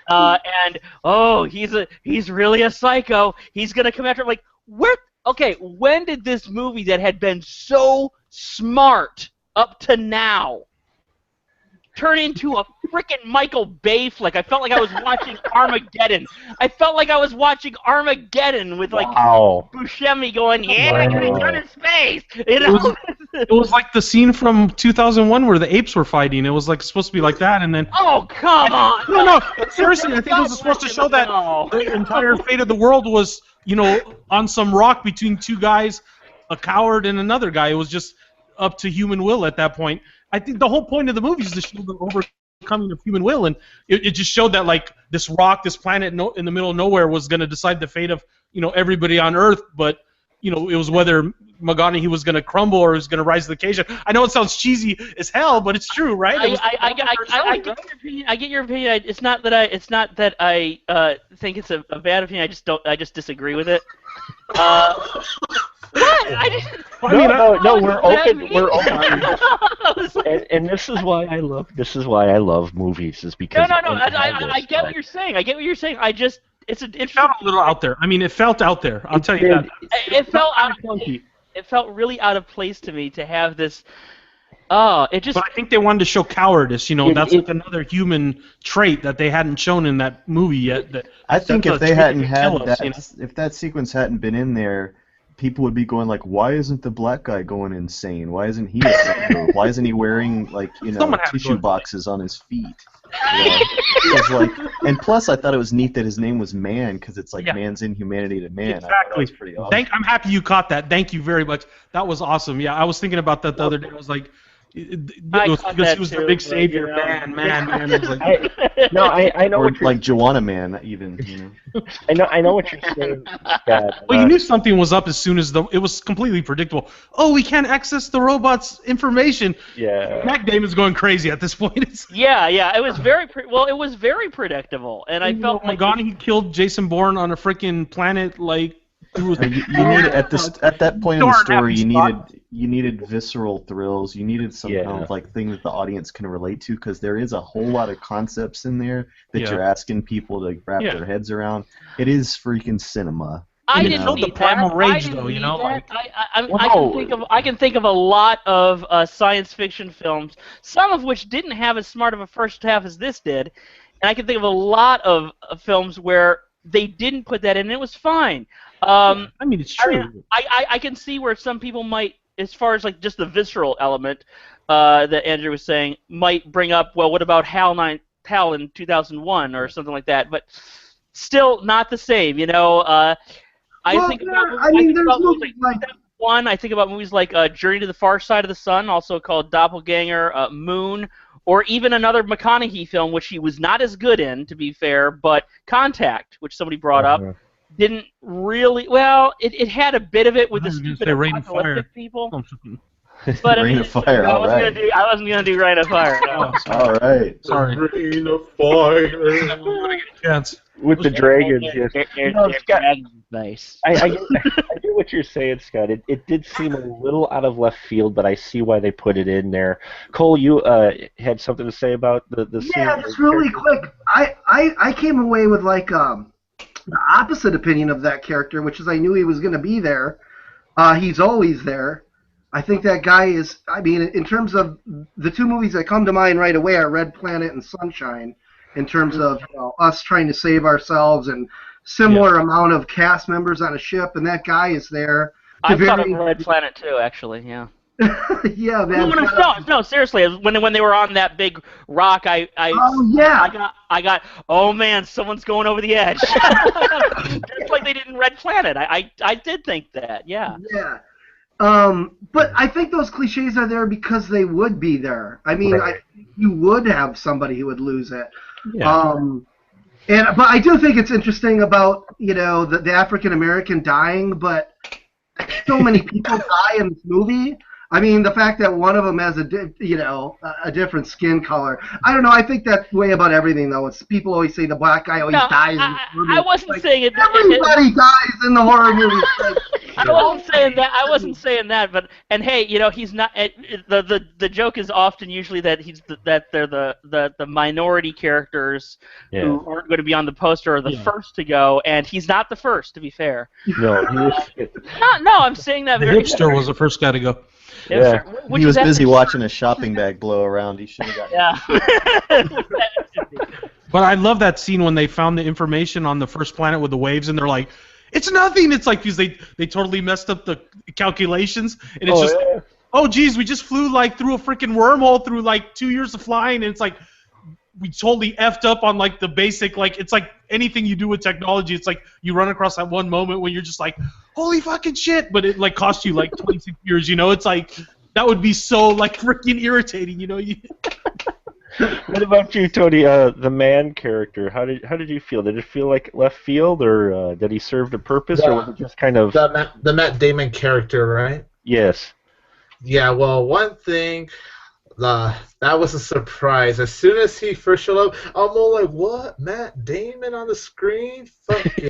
And oh, he's really a psycho. He's gonna come after him. Like, where? Okay, when did this movie that had been so smart up to now turn into a frickin' Michael Bay flick? I felt like I was watching Armageddon. I felt like I was watching Armageddon with like Wow. Buscemi going, yeah, Wow. I'm gonna turn in space. You know? It was like the scene from 2001 where the apes were fighting. It was like supposed to be like that, and then Oh, come on! no, seriously, I think it was supposed to show that No. the entire fate of the world was, you know, on some rock between two guys, a coward and another guy. It was just up to human will at that point. I think the whole point of the movie is to show the overcoming of human will, and it just showed that like this rock, this planet in the middle of nowhere was going to decide the fate of, you know, everybody on Earth, but you know, it was whether McGonaghy was going to crumble or was going to rise to the occasion. I know it sounds cheesy as hell, but it's true, right? It was I get your opinion. I get your opinion. It's not that I think it's a bad opinion. I just disagree with it. What? I didn't. No, we're open. We're open. No, And this is why I love movies, is because no. they have I this, get what but you're saying. I get what you're saying. It's an It interesting. felt a little out there. I mean, it felt out there. I'll tell you that. It felt out. clunky. It felt really out of place to me to have this. Oh, it just. But I think they wanted to show cowardice. You know, It- that's it- like another human trait that they hadn't shown in that movie yet. That I think that's if a they trait hadn't that had kill us, that, you know? if that sequence hadn't been in there, people would be going like, "Why isn't the black guy going insane? Why isn't he a psycho? Why isn't he wearing like Someone had to tissue go boxes on his feet?" You know? It's like, and plus, I thought it was neat that his name was Man because it's like Yeah. man's inhumanity to man. I thought that Exactly. was pretty awesome. I'm happy you caught that. Thank you very much. That was awesome. Yeah, I was thinking about that the other day. I was like, it was caught because that he was too, the big but, savior. you know. Man. I was like, I know Or what you're like Joanna Man, even. You know? I know what you're saying, Scott. well, you knew something was up as soon as it was completely predictable. Oh, we can't access the robot's information. Yeah. Matt Damon's going crazy at this point. It's, Yeah. It was very it was very predictable, and I felt like McGonaghy killed Jason Bourne on a freaking planet like through. You needed at that point in the Darn story, happy spot. you needed visceral thrills. You needed some Yeah. kind of like thing that the audience can relate to, because there is a whole lot of concepts in there that Yeah. you're asking people to wrap Yeah. their heads around. It is freaking cinema. I And it didn't showed the need primal that. rage, I didn't though, you need know, that. like- I can think of a lot of science fiction films, some of which didn't have as smart of a first half as this did, And I can think of a lot of films where they didn't put that in, and it was fine. I mean, it's I mean, true. I can see where some people might, as far as like just the visceral element that Andrew was saying, might bring up, well, what about Hal in 2001 or something like that? But still not the same, you know. I think there's about movies movies like like 2001. I think about movies like Journey to the Far Side of the Sun, also called Doppelganger, Moon, or even another McConaughey film, which he was not as good in, to be fair, but Contact, which somebody brought up, didn't really. Well, it had a bit of it with I the was gonna stupid say Rain of Fire. apocalyptic people. Oh, But I Rain mean, of Fire, I all wasn't right. I wasn't gonna do Rain of Fire. No. All right. Sorry. Rain of fire. Chance. With the dragons, yes. No, Scott, Nice. I get what you're saying, Scott. It did seem a little out of left field, but I see why they put it in there. Cole, you had something to say about the scene? Yeah, just really quick. I came away with like the opposite opinion of that character, which is I knew he was going to be there. He's always there. I think that guy is. I mean, in terms of the two movies that come to mind right away are Red Planet and Sunshine. In terms of us trying to save ourselves and similar amount of cast members on a ship, and that guy is there. I thought of Red Planet too, actually. Yeah. Yeah, man. No, seriously. When they were on that big rock, I got. Oh man, someone's going over the edge. Just like they did in Red Planet. I did think that. Yeah. Yeah. But I think those cliches are there because they would be there. I mean, you would have somebody who would lose it. Yeah. But I do think it's interesting about the African American dying, but so many people die in this movie. I mean, the fact that one of them has a different skin color. I don't know. I think that way about everything, though. It's people always say the black guy always dies. I wasn't saying it. Everybody dies in the horror movies. I wasn't saying that. But hey, he's not. The joke is often usually that they're the minority characters who aren't going to be on the poster are the first to go, and he's not the first. To be fair. No, No, I'm saying that The very. hipster was the first guy to go. Yeah. He was busy watching a shopping bag blow around. He should have got. Yeah. But I love that scene when they found the information on the first planet with the waves, and they're like, "It's nothing." It's like because they totally messed up the calculations, and it's oh geez, we just flew like through a freaking wormhole through like 2 years of flying, and it's like we totally effed up on like the basic it's like anything you do with technology. It's like you run across that one moment when you're just like, holy fucking shit, but it like cost you like 26 years. It's like that would be so like freaking irritating. What about you, Tony? The man character. How did you feel? Did it feel like left field, or did he serve a purpose, or was it just kind of the Matt Damon character, right? Yes. Yeah. Well, one thing. That was a surprise. As soon as he first showed up, I'm all like, what? Matt Damon on the screen? Fuck yeah.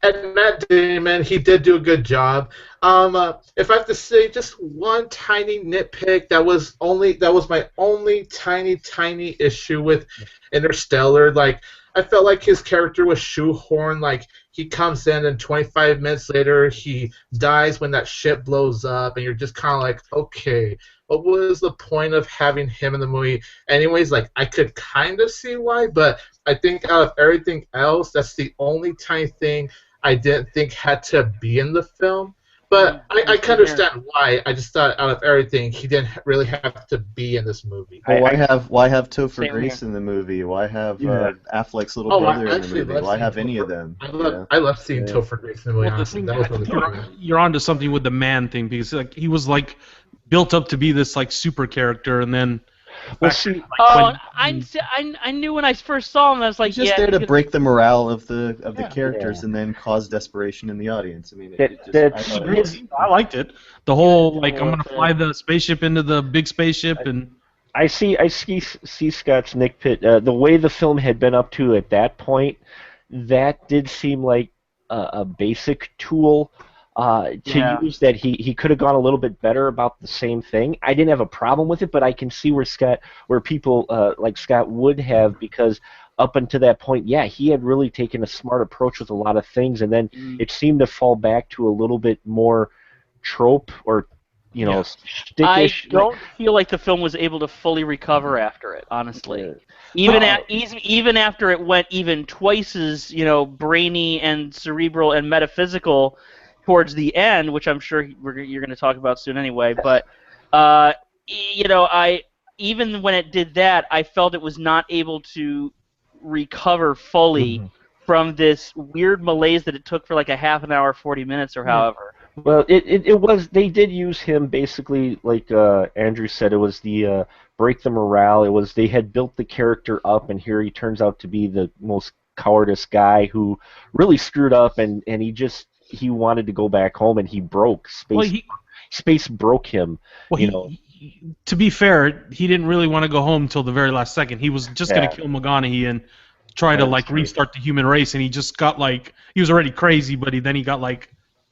and Matt Damon, he did do a good job. If I have to say just one tiny nitpick, that was my only tiny issue with Interstellar. Like, I felt like his character was shoehorned. Like, he comes in and 25 minutes later he dies when that ship blows up, and you're just kind of like, okay, what was the point of having him in the movie? Anyways, like, I could kind of see why, but I think out of everything else, that's the only tiny thing I didn't think had to be in the film. But I can understand why. I just thought out of everything, he didn't really have to be in this movie. Well, why have Topher Grace in the movie? Why have Affleck's little brother in the movie? Why have any of them? I love seeing Topher Grace in the movie. Well, you're onto something with the man thing, because like he was like built up to be this like super character, and then. I knew when I first saw him, I was like, he's just there to break the morale of the characters and then cause desperation in the audience. I mean, I liked it. The whole I'm gonna fly the spaceship into the big spaceship, and I see Scott's nitpick. The way the film had been up to at that point, that did seem like a basic tool. To use that he could have gone a little bit better about the same thing. I didn't have a problem with it, but I can see where people like Scott would have, because up until that point, he had really taken a smart approach with a lot of things, and then it seemed to fall back to a little bit more trope or you know, I stickish. don't feel like the film was able to fully recover after it, honestly. Uh, Even after it went even twice as brainy and cerebral and metaphysical towards the end, which I'm sure you're going to talk about soon anyway. But uh, I even when it did that, I felt it was not able to recover fully from this weird malaise that it took for like a half an hour, 40 minutes, or however. Well, it was, they did use him basically, like Andrew said, it was the break the morale. It was, they had built the character up, and here he turns out to be the most cowardice guy who really screwed up, and he wanted to go back home, and he broke space. Space broke him. To be fair, he didn't really want to go home till the very last second. He was just going to kill McGonaghy and try to restart the human race, and he just got he was already crazy, but then he got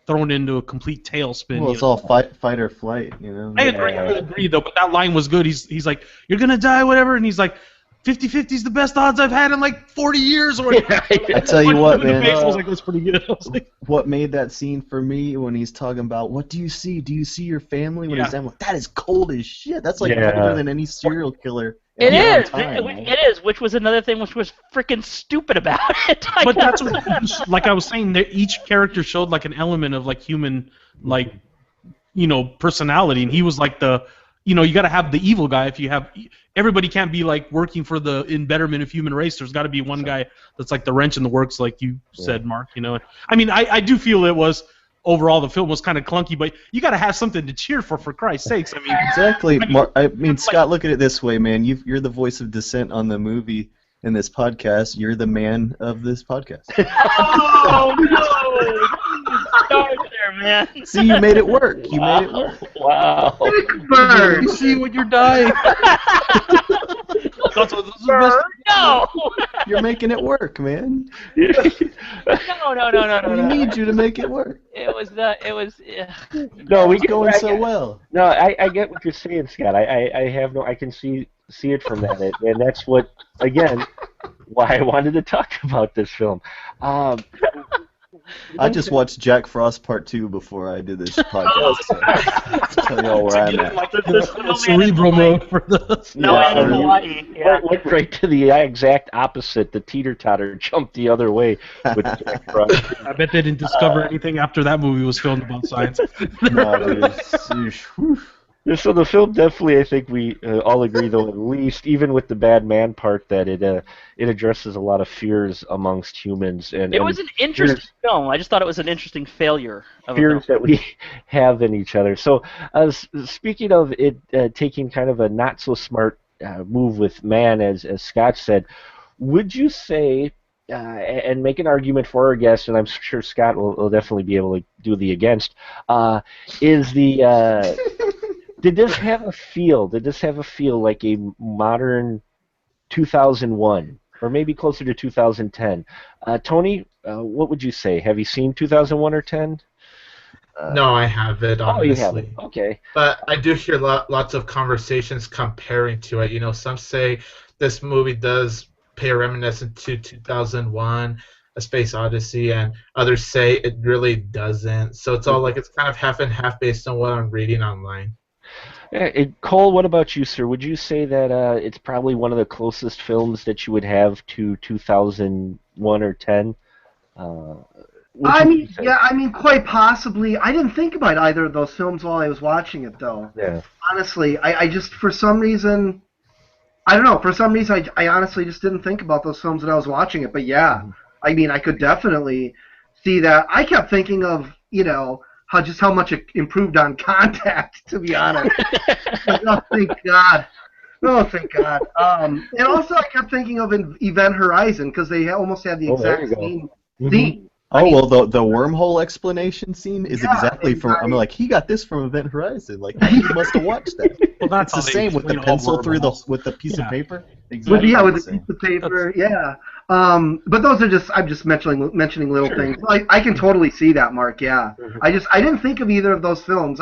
thrown into a complete tailspin. Well, it's all fight or flight, you know. I agree though, but that line was good. He's like, "You're gonna die, whatever," and he's like, 50-50 is the best odds I've had in 40 years. Or I tell you what, man. I was like, that's pretty good. I was like, what made that scene for me when he's talking about, what do you see? Do you see your family? When he's like, that is cold as shit. That's colder than any serial killer. It is, which was another thing which was freaking stupid about it. But that's what, like I was saying, each character showed an element of human, personality, and he was you got to have the evil guy. If you have, everybody can't be working for the betterment of human race. There's got to be one guy that's the wrench in the works, like you said, Mark. I mean, I do feel it was. Overall, the film was kind of clunky, but you got to have something to cheer for Christ's sakes. I mean, exactly. Scott, look at it this way, man. You're the voice of dissent on the movie in this podcast. You're the man of this podcast. Oh no! Start there, man. See, you made it work. Wow. You see when you're dying. No! You're making it work, man. No. We need you to make it work. It was. No, it's going so well. No, I get what you're saying, Scott. I can see it from that, and that's what, again, why I wanted to talk about this film. I just watched Jack Frost Part 2 before I did this podcast. So tell y'all where I'm at. Cerebral mode for the Went right to the exact opposite. The teeter-totter jumped the other way with Jack Frost. I bet they didn't discover anything after that movie was filmed about science. So the film definitely, I think we all agree, though, at least, even with the bad man part, that it addresses a lot of fears amongst humans. And it was an interesting film. I just thought it was an interesting failure of fears that we have in each other. So speaking of it taking kind of a not-so-smart move with man, as Scott said, would you say, and make an argument for our guest, and I'm sure Scott will definitely be able to do the against, is the... Did this have a feel? Like a modern 2001, or maybe closer to 2010? Tony, what would you say? Have you seen 2001 or 10? No, I haven't, honestly. Oh, you haven't. Okay. But I do hear lots of conversations comparing to it. Some say this movie does pay a reminiscence to 2001, A Space Odyssey, and others say it really doesn't. So it's all it's kind of half and half based on what I'm reading online. Cole, what about you, sir? Would you say that it's probably one of the closest films that you would have to 2001 or 10? I mean, quite possibly. I didn't think about either of those films while I was watching it, though. Yeah. Honestly, I just, for some reason, I don't know. For some reason, I honestly just didn't think about those films when I was watching it. But yeah, I mean, I could definitely see that. I kept thinking of, how much it improved on Contact, to be honest. Oh, thank God. And also, I kept thinking of Event Horizon, because they almost had the exact same theme. Well, the wormhole explanation scene is exactly from. I'm like, he got this from Event Horizon. Like, he must have watched that. Well, that's the same with the pencil through with the piece of paper. Exactly. With the piece of paper. Yeah. But those are I'm just mentioning little things. I can totally see that, Mark. Yeah. I didn't think of either of those films.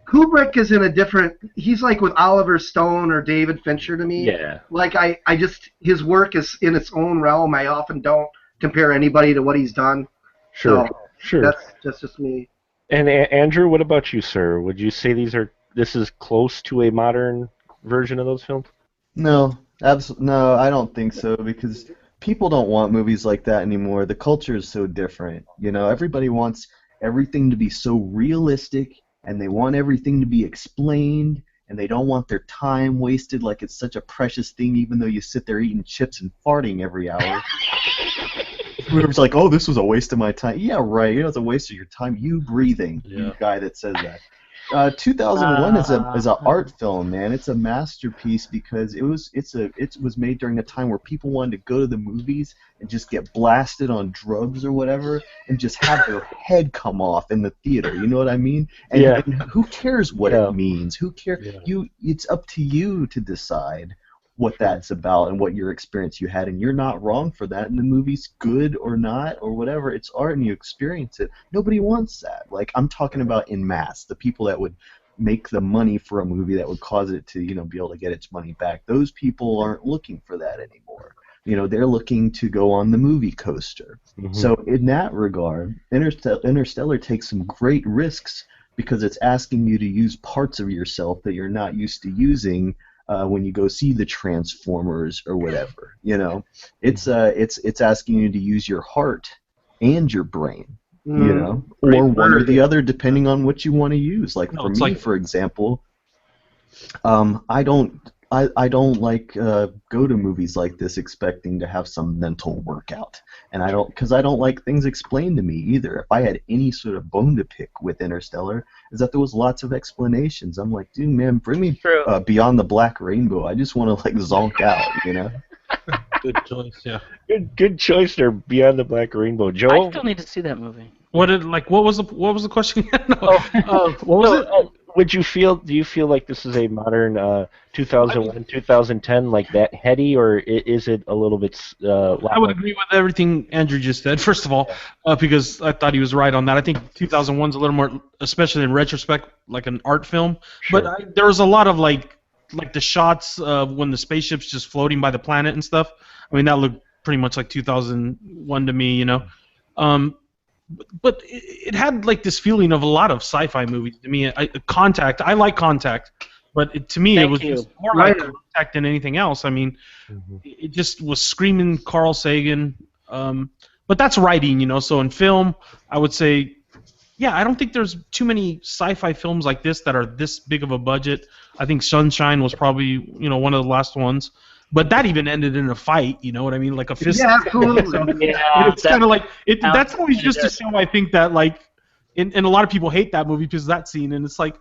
Kubrick is in a different. He's like with Oliver Stone or David Fincher to me. Yeah. Like his work is in its own realm. I often don't compare anybody to what he's done. Sure. That's just me. And Andrew, what about you, sir? Would you say this is close to a modern version of those films? No, absolutely no, I don't think so because people don't want movies like that anymore. The culture is so different. You know, everybody wants everything to be so realistic and they want everything to be explained and they don't want their time wasted like it's such a precious thing even though you sit there eating chips and farting every hour. It's like, oh, this was a waste of my time. Yeah, right. It's a waste of your time. You breathing, you guy that says that. 2001 is a art film, man. It's a masterpiece because it was made during a time where people wanted to go to the movies and just get blasted on drugs or whatever and just have their head come off in the theater. You know what I mean? And who cares what it means? Who cares? Yeah. It's up to you to decide what that's about and what your experience you had, and you're not wrong for that. And the movie's good or not or whatever, it's art and you experience it. Nobody wants that. Like, I'm talking about in mass, the people that would make the money for a movie that would cause it to, be able to get its money back. Those people aren't looking for that anymore. They're looking to go on the movie coaster. Mhm. So in that regard, Interstellar takes some great risks because it's asking you to use parts of yourself that you're not used to using when you go see the Transformers or whatever. It's asking you to use your heart and your brain. Or one or the other, depending on what you want to use. Like for me, for example, I don't like go to movies like this expecting to have some mental workout, and because I don't like things explained to me either. If I had any sort of bone to pick with Interstellar, is that there was lots of explanations. I'm like, dude, man, bring me Beyond the Black Rainbow. I just want to like zonk out. Good choice, yeah. Good choice there, Beyond the Black Rainbow. Joe? I still need to see that movie. What was the question? What was it? Do you feel like this is a modern 2001, 2010, like that heady, or is it a little bit? I would agree with everything Andrew just said. First of all, because I thought he was right on that. I think 2001's a little more, especially in retrospect, like an art film. Sure. But there was a lot of like the shots when the spaceship's just floating by the planet and stuff. I mean, that looked pretty much like 2001 to me, But it had like this feeling of a lot of sci-fi movies to me. Contact, I like Contact, but to me it was just more like Contact than anything else. I mean, it just was screaming Carl Sagan. But that's writing, So in film, I would say, yeah, I don't think there's too many sci-fi films like this that are this big of a budget. I think Sunshine was probably one of the last ones. But that even ended in a fight, you know what I mean? Like a fist. Yeah, absolutely. So, it's kind of like that's always just to show, I think, that like, and a lot of people hate that movie because of that scene, and it's like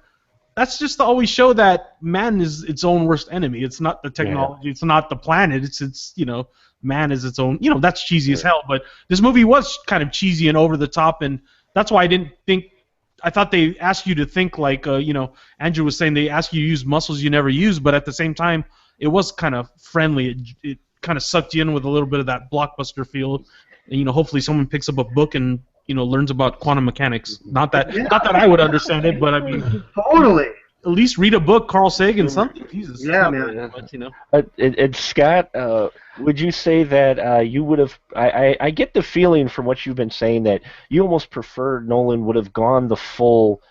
that's just to always show that man is its own worst enemy. It's not the technology, it's not the planet, it's man is its own. That's cheesy as hell. But this movie was kind of cheesy and over the top, and that's why I didn't think. I thought they asked you to think like, Andrew was saying, they ask you to use muscles you never use, but at the same time, it was kind of friendly. It kind of sucked you in with a little bit of that blockbuster feel. And, hopefully someone picks up a book and learns about quantum mechanics. Not that I would understand it, but I mean, totally. At least read a book, Carl Sagan, something. Jesus. Yeah, man. But, and Scott, would you say that you would have? I get the feeling from what you've been saying that you almost prefer Nolan would have gone the full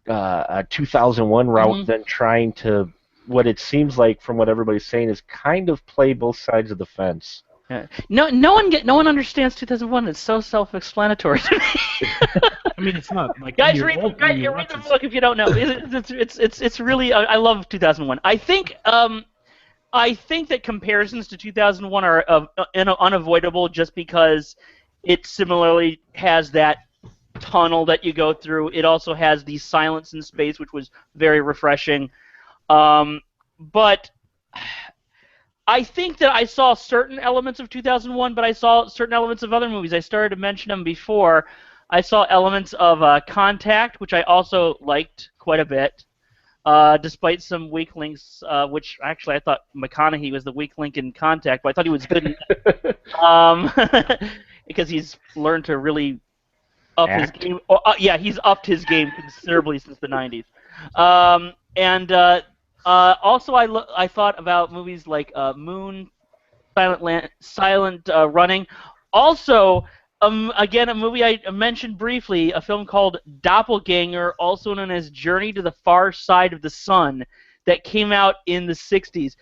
2001 route than trying to. What it seems like from what everybody's saying is kind of play both sides of the fence. Yeah. No one understands 2001. It's so self-explanatory to me. I mean, it's not like guys, read the book if you don't know. It's really I love 2001. I think that comparisons to 2001 are unavoidable just because it similarly has that tunnel that you go through. It also has the silence in space, which was very refreshing. But I think that I saw certain elements of 2001, but I saw certain elements of other movies. I started to mention them before. I saw elements of Contact, which I also liked quite a bit, despite some weak links, which actually I thought McConaughey was the weak link in Contact, but I thought he was good because he's learned to really up his game. He's upped his game considerably since the 90s. Also, I thought about movies like Moon, Silent Running. Also, Again, a movie I mentioned briefly, a film called Doppelganger, also known as Journey to the Far Side of the Sun, that came out in the 60s.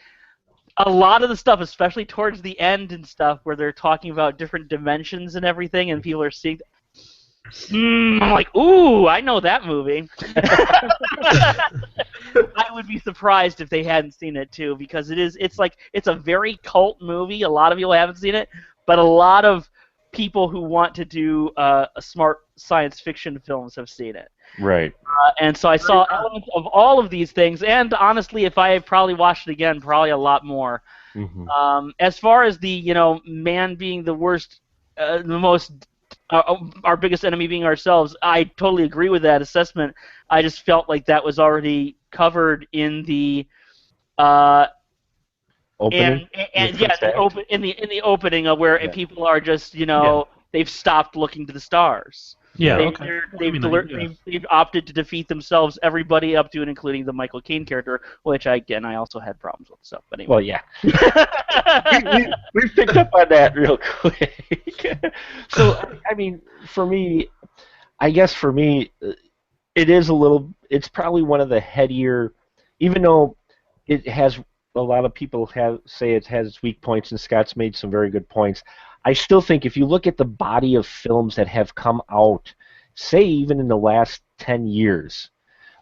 A lot of the stuff, especially towards the end and stuff, where they're talking about different dimensions and everything, and people are seeing. I'm like, ooh, I know that movie. I would be surprised if they hadn't seen it too, because it's a very cult movie. A lot of people haven't seen it, but a lot of people who want to do smart science fiction films have seen it. Right. And so I saw elements of all of these things, and honestly, if I probably watched it again, probably a lot more. Mm-hmm. As far as the man being the worst, the most, our biggest enemy being ourselves, I totally agree with that assessment. I just felt like that was already covered in the Opening. and yeah, in the opening of where people are just they've stopped looking to the stars. Yeah, They've opted to defeat themselves, everybody up to and including the Michael Caine character, which I also had problems with. So, but anyway. Well, yeah. we picked up on that real quick. So, I mean, for me, it is a little. It's probably one of the headier, even though it has a lot of people say it has weak points, and Scott's made some very good points. I still think if you look at the body of films that have come out, say even in the last 10 years,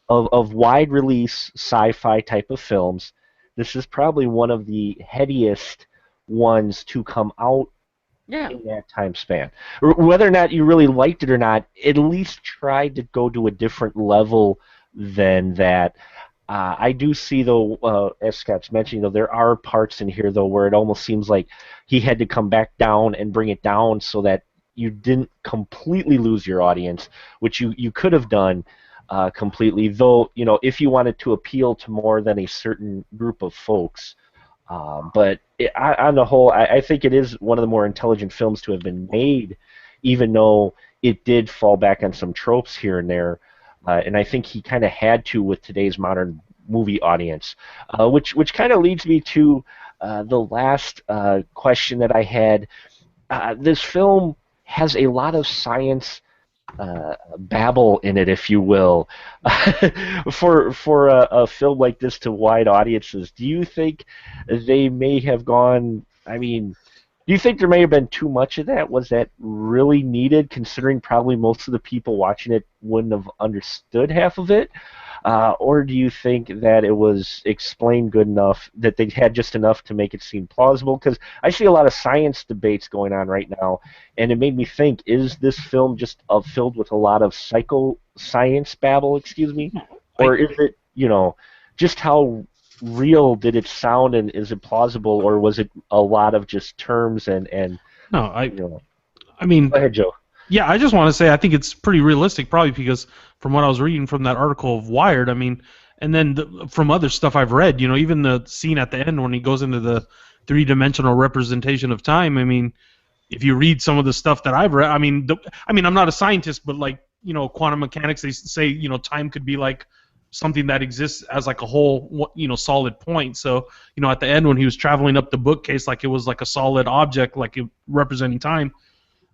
of wide release sci-fi type of films, this is probably one of the headiest ones to come out in that time span. Whether or not you really liked it or not, at least tried to go to a different level than that. I do see, though, as Scott's mentioning, there are parts in here, though, where it almost seems like he had to come back down and bring it down so that you didn't completely lose your audience, which you could have done completely, though, if you wanted to appeal to more than a certain group of folks. But on the whole, I think it is one of the more intelligent films to have been made, even though it did fall back on some tropes here and there. And I think he kind of had to with today's modern movie audience, which kind of leads me to the last question that I had. This film has a lot of science babble in it, if you will. For a film like this to wide audiences, do you think they may have gone? I mean, do you think there may have been too much of that? Was that really needed, considering probably most of the people watching it wouldn't have understood half of it? Or do you think that it was explained good enough, that they had just enough to make it seem plausible? Because I see a lot of science debates going on right now, and it made me think, is this film just filled with a lot of science babble, or is it, just how real did it sound, and is it plausible, or was it a lot of just terms and No, I mean, go ahead, Joe. Yeah, I just want to say I think it's pretty realistic, probably because from what I was reading from that article of Wired, I mean, and then from other stuff I've read, even the scene at the end when he goes into the three-dimensional representation of time. I mean, if you read some of the stuff that I've read, I mean, I'm not a scientist, but like quantum mechanics, they say time could be like something that exists as like a whole solid point. So at the end when he was traveling up the bookcase, like it was like a solid object, like representing time.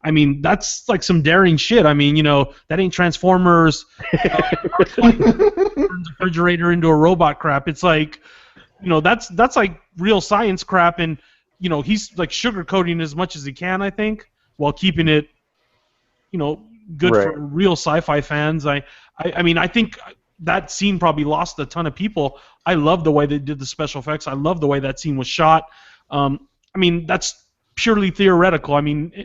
I mean, that's like some daring shit. I mean, that ain't Transformers. Turns a refrigerator into a robot crap. It's like, that's like real science crap, and he's like sugarcoating as much as he can, I think, while keeping it, good Right. for real sci-fi fans. I mean, I think that scene probably lost a ton of people. I love the way they did the special effects. I love the way that scene was shot. I mean, that's purely theoretical. I mean,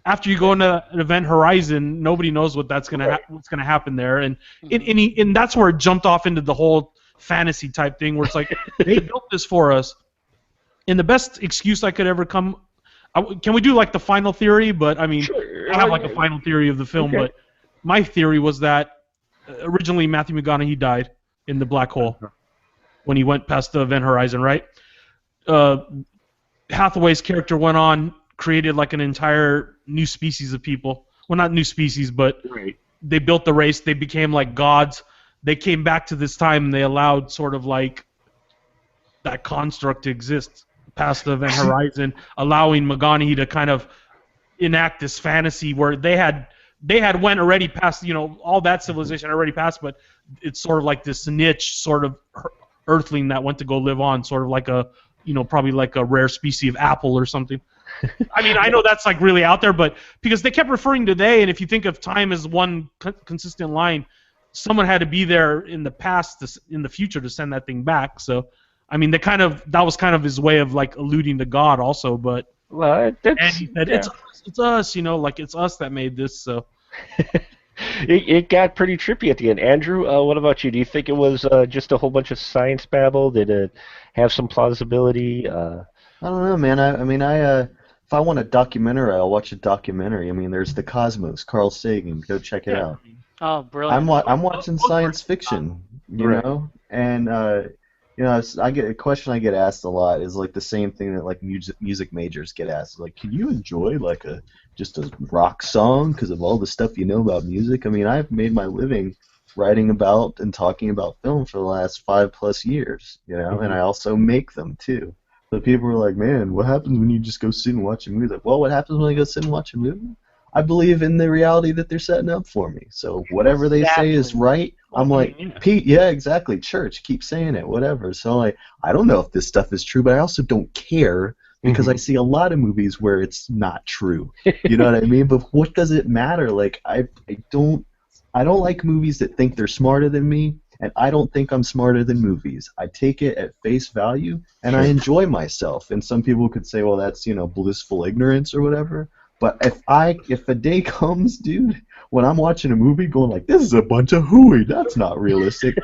after you go into an event horizon, nobody knows what's going to happen there, and and that's where it jumped off into the whole fantasy type thing, where it's like they built this for us. And the best excuse I could ever come, can we do like the final theory? But I mean, Sure. I don't have like a final theory of the film, Okay. but my theory was that originally Matthew McConaughey died in the black hole when he went past the event horizon, right? Hathaway's character went on, created like an entire new species of people. Well, not new species, but Right. they built the race. They became like gods. They came back to this time, and they allowed sort of like that construct to exist past the event horizon, allowing McConaughey to kind of enact this fantasy where they had went already past, all that civilization already passed, but it's sort of like this niche sort of earthling that went to go live on, sort of like a, probably like a rare species of apple or something. I mean, I know that's like really out there, but because they kept referring to they, and if you think of time as one consistent line, someone had to be there in the past, in the future, to send that thing back. So, I mean, that was kind of his way of like alluding to God also. But Well, and he said, it's us, like it's us that made this. So it got pretty trippy at the end. Andrew, what about you? Do you think it was just a whole bunch of science babble? Did it have some plausibility? I don't know, man. If I want a documentary, I'll watch a documentary. I mean, there's The Cosmos, Carl Sagan. Go check it out. Oh, brilliant. I'm watching science fiction, and I get a question I get asked a lot is like the same thing that like music majors get asked. Like, can you enjoy like just a rock song because of all the stuff you know about music? I mean, I've made my living writing about and talking about film for the last 5+ years, and I also make them too. So people are like, man, what happens when you just go sit and watch a movie? Like, well, what happens when I go sit and watch a movie? I believe in the reality that they're setting up for me. So whatever they say is right. I'm like, Pete, yeah, exactly. Church, keep saying it, whatever. So like, I don't know if this stuff is true, but I also don't care because I see a lot of movies where it's not true. You know what I mean? But what does it matter? Like, I don't like movies that think they're smarter than me, and I don't think I'm smarter than movies. I take it at face value, and I enjoy myself. And some people could say, well, that's blissful ignorance or whatever. But if a day comes, dude, when I'm watching a movie going like, this is a bunch of hooey, that's not realistic,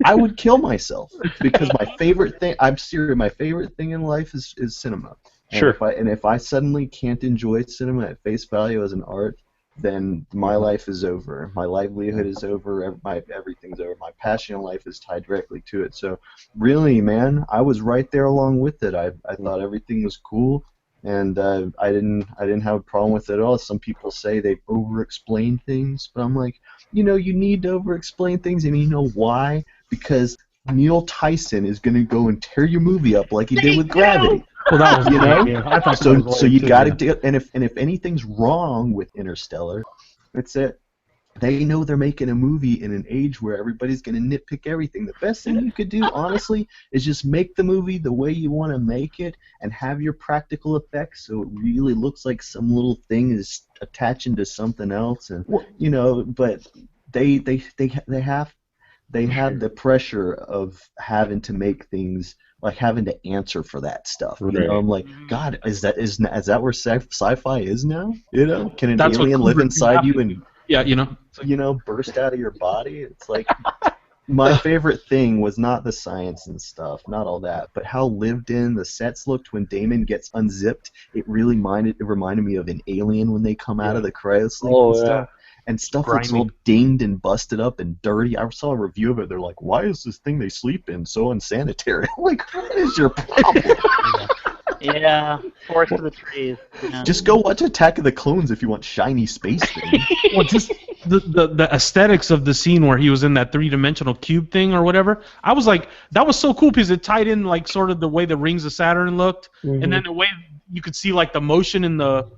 I would kill myself because my favorite thing, I'm serious, my favorite thing in life is cinema. And if I suddenly can't enjoy cinema at face value as an art, then my life is over. My livelihood is over. Everything's over. My passion in life is tied directly to it. So really, man, I was right there along with it. I thought everything was cool. And I didn't have a problem with it at all. Some people say they over-explain things, but I'm like, you need to over-explain things, and you know why? Because Neil Tyson is going to go and tear your movie up like he did with Gravity. Well, that was I thought so you got to do, and if anything's wrong with Interstellar, it's it. They know they're making a movie in an age where everybody's going to nitpick everything. The best thing you could do, honestly, is just make the movie the way you want to make it and have your practical effects so it really looks like some little thing is attaching to something else. And but they have the pressure of having to make things, like having to answer for that stuff. I'm like, God, is that where sci-fi is now? Can an alien live inside you and burst out of your body? It's like, my favorite thing was not the science and stuff, not all that, but how lived in the sets looked when Damon gets unzipped. It really reminded me of an Alien when they come out of the cryosleep and stuff. And stuff looks all dinged and busted up and dirty. I saw a review of it. They're like, why is this thing they sleep in so unsanitary? I'm like, what is your problem? Yeah, forest of the trees. Yeah. Just go watch Attack of the Clones if you want shiny space things. Well, just the aesthetics of the scene where he was in that 3-dimensional cube thing or whatever. I was like, that was so cool because it tied in like sort of the way the rings of Saturn looked, and then the way you could see like the motion in the.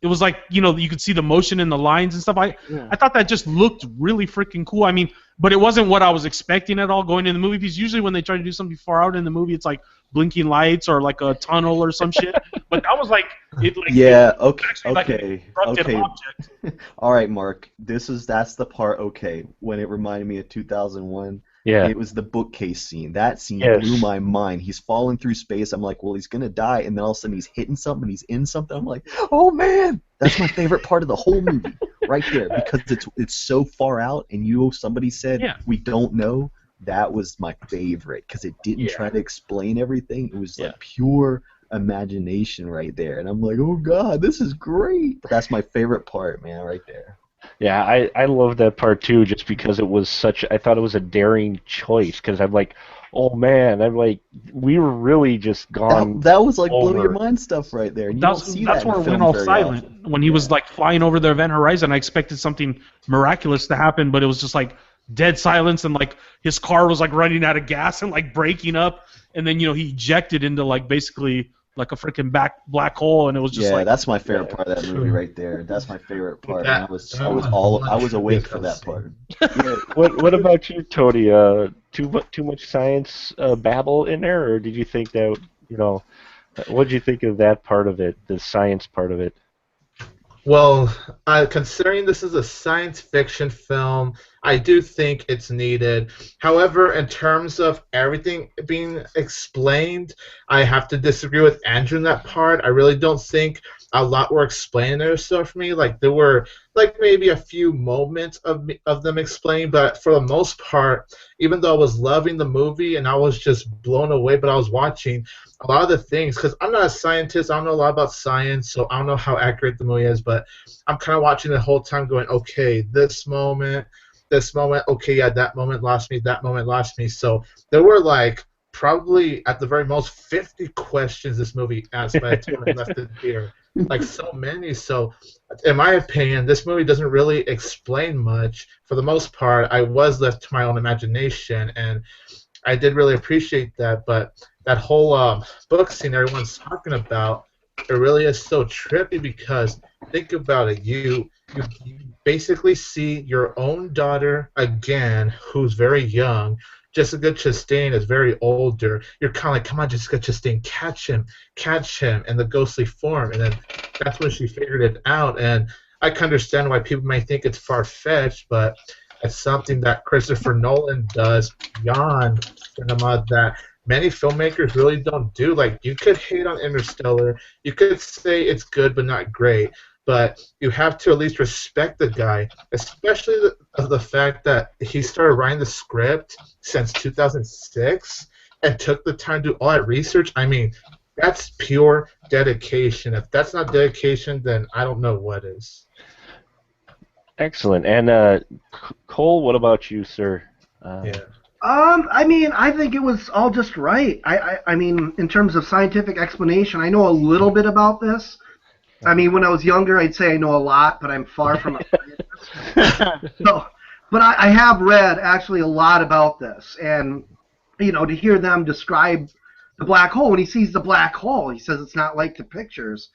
It was like, you could see the motion in the lines and stuff. I thought that just looked really freaking cool. I mean, but it wasn't what I was expecting at all going in the movie, because usually when they try to do something far out in the movie, it's like blinking lights or like a tunnel or some shit. But that was like, okay. All right, Mark. That's the part. Okay, when it reminded me of 2001. Yeah. It was the bookcase scene. That scene blew my mind. He's falling through space. I'm like, well, he's going to die. And then all of a sudden he's hitting something. He's in something. I'm like, oh, man. That's my favorite part of the whole movie right there, because it's so far out. And somebody said, we don't know. That was my favorite because it didn't try to explain everything. It was like pure imagination right there. And I'm like, oh, God, this is great. That's my favorite part, man, right there. Yeah, I love that part too, just because it was I thought it was a daring choice, because I'm like, oh man, we were really just gone. That was like blow your mind stuff right there. And that's where it went all silent. Often. When he was like flying over the event horizon, I expected something miraculous to happen, but it was just like dead silence, and like his car was like running out of gas and like breaking up, and then he ejected into like basically like a freaking black hole, and it was just Yeah, like that's my favorite part of that movie right there. That's my favorite part. And I was awake for that part. Yeah. What about you, Tony? Too much science babble in there, or did you think that what did you think of that part of it, the science part of it? Well, considering this is a science fiction film, I do think it's needed. However, in terms of everything being explained, I have to disagree with Andrew in that part. I really don't think a lot were explained there stuff for me. Like there were like maybe a few moments of them explained, but for the most part, even though I was loving the movie and I was just blown away, but I was watching a lot of the things because I'm not a scientist. I don't know a lot about science, so I don't know how accurate the movie is. But I'm kind of watching the whole time, going, okay, this moment, okay, yeah, that moment lost me, that moment lost me. So there were like probably at the very most 50 questions this movie asked by the time I left the theater. Like so many. So in my opinion, this movie doesn't really explain much. For the most part, I was left to my own imagination, and I did really appreciate that. But that whole book scene everyone's talking about, it really is so trippy because think about it. You basically see your own daughter again, who's very young. Jessica Chastain is very older. You're kind of like, come on, Jessica Chastain, catch him in the ghostly form. And then that's when she figured it out. And I can understand why people might think it's far-fetched, but it's something that Christopher Nolan does beyond cinema that many filmmakers really don't do. Like, you could hate on Interstellar. You could say it's good but not great. But you have to at least respect the guy, especially the fact that he started writing the script since 2006 and took the time to do all that research. I mean, that's pure dedication. If that's not dedication, then I don't know what is. Excellent. And Cole, what about you, sir? Yeah. I mean, I think it was all just right. I mean, in terms of scientific explanation, I know a little bit about this. I mean, when I was younger, I'd say I know a lot, but I'm far from a scientist. But I have read actually a lot about this, and to hear them describe the black hole, when he sees the black hole, he says it's not like the pictures,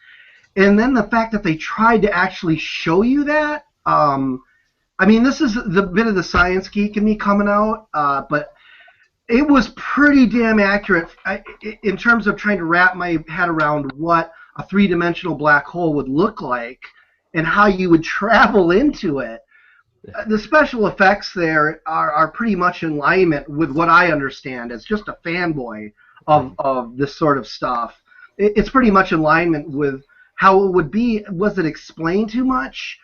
and then the fact that they tried to actually show you that. I mean, this is the bit of the science geek in me coming out, but it was pretty damn accurate in terms of trying to wrap my head around what a three-dimensional black hole would look like and how you would travel into it. The special effects there are pretty much in alignment with what I understand as just a fanboy of this sort of stuff. It's pretty much in alignment with how it would be. Was it explained too much?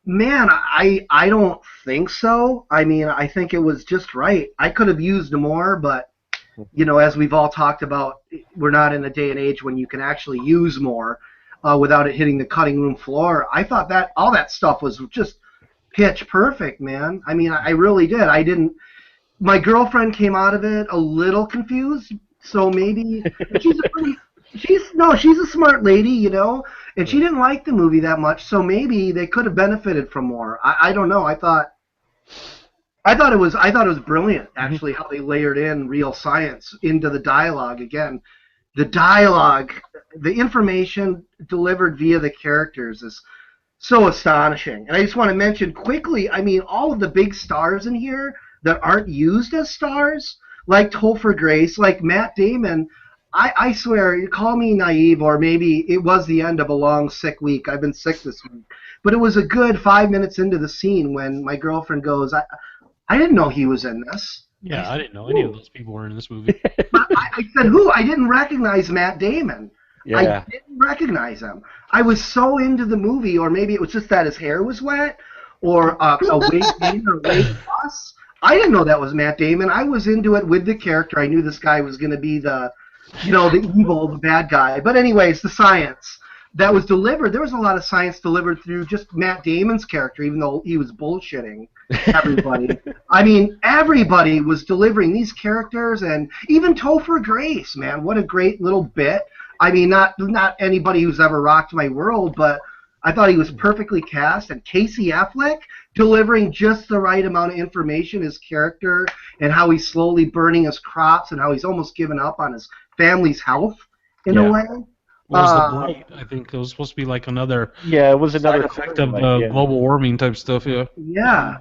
Man, I don't think so. I mean, I think it was just right. I could have used more, but as we've all talked about, we're not in a day and age when you can actually use more without it hitting the cutting room floor. I thought that all that stuff was just pitch perfect, man. I mean, I really did. My girlfriend came out of it a little confused, so maybe she's a smart lady, and she didn't like the movie that much, so maybe they could have benefited from more. I don't know. I thought it was brilliant, actually, how they layered in real science into the dialogue. Again, the dialogue, the information delivered via the characters is so astonishing. And I just want to mention quickly, I mean, all of the big stars in here that aren't used as stars, like Topher Grace, like Matt Damon. I swear, you call me naive, or maybe it was the end of a long, sick week. I've been sick this week. But it was a good 5 minutes into the scene when my girlfriend goes, I didn't know he was in this. Yeah, I didn't know any of those people were in this movie. But I said, who? I didn't recognize Matt Damon. Yeah. I didn't recognize him. I was so into the movie, or maybe it was just that his hair was wet, or a wig in or wig loss. I didn't know that was Matt Damon. I was into it with the character. I knew this guy was going to be the evil, the bad guy. But anyways, the science that was delivered, there was a lot of science delivered through just Matt Damon's character, even though he was bullshitting everybody. I mean, everybody was delivering these characters, and even Topher Grace, man, what a great little bit. I mean, not anybody who's ever rocked my world, but I thought he was perfectly cast. And Casey Affleck delivering just the right amount of information, his character, and how he's slowly burning his crops and how he's almost given up on his family's health in a way. What was the Uh, blight? I think it was supposed to be like another Yeah, it was side another effect horror of light, yeah. global warming type stuff. Yeah, yeah.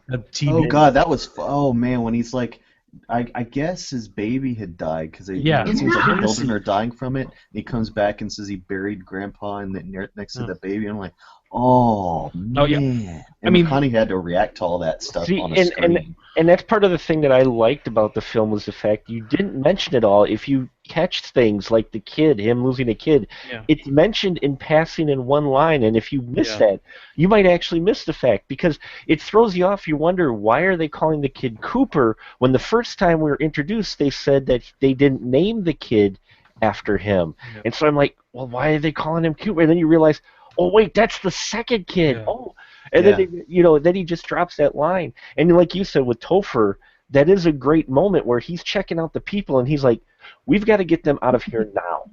that Oh TB. God, that was. Oh man, when he's like, I guess his baby had died because Yeah, it seems like the Yeah. children are dying from it. And he comes back and says he buried Grandpa in next to Yeah. the baby. I'm like, oh Oh yeah. man. I And mean, McConaughey had to react to all that stuff See, on a and screen. and that's part of the thing that I liked about the film was the fact you didn't mention it all. If you catch things like the kid, him losing a kid, Yeah. it's mentioned in passing in one line, and if you miss Yeah. that, you might actually miss the fact because it throws you off. You wonder why are they calling the kid Cooper when the first time we were introduced they said that they didn't name the kid after him, Yeah. and so I'm like, well, why are they calling him Cooper? And then you realize, oh wait, that's the second kid. Yeah. Oh. And Yeah. then then he just drops that line. And like you said with Topher, that is a great moment where he's checking out the people and he's like, "We've got to get them out of here now."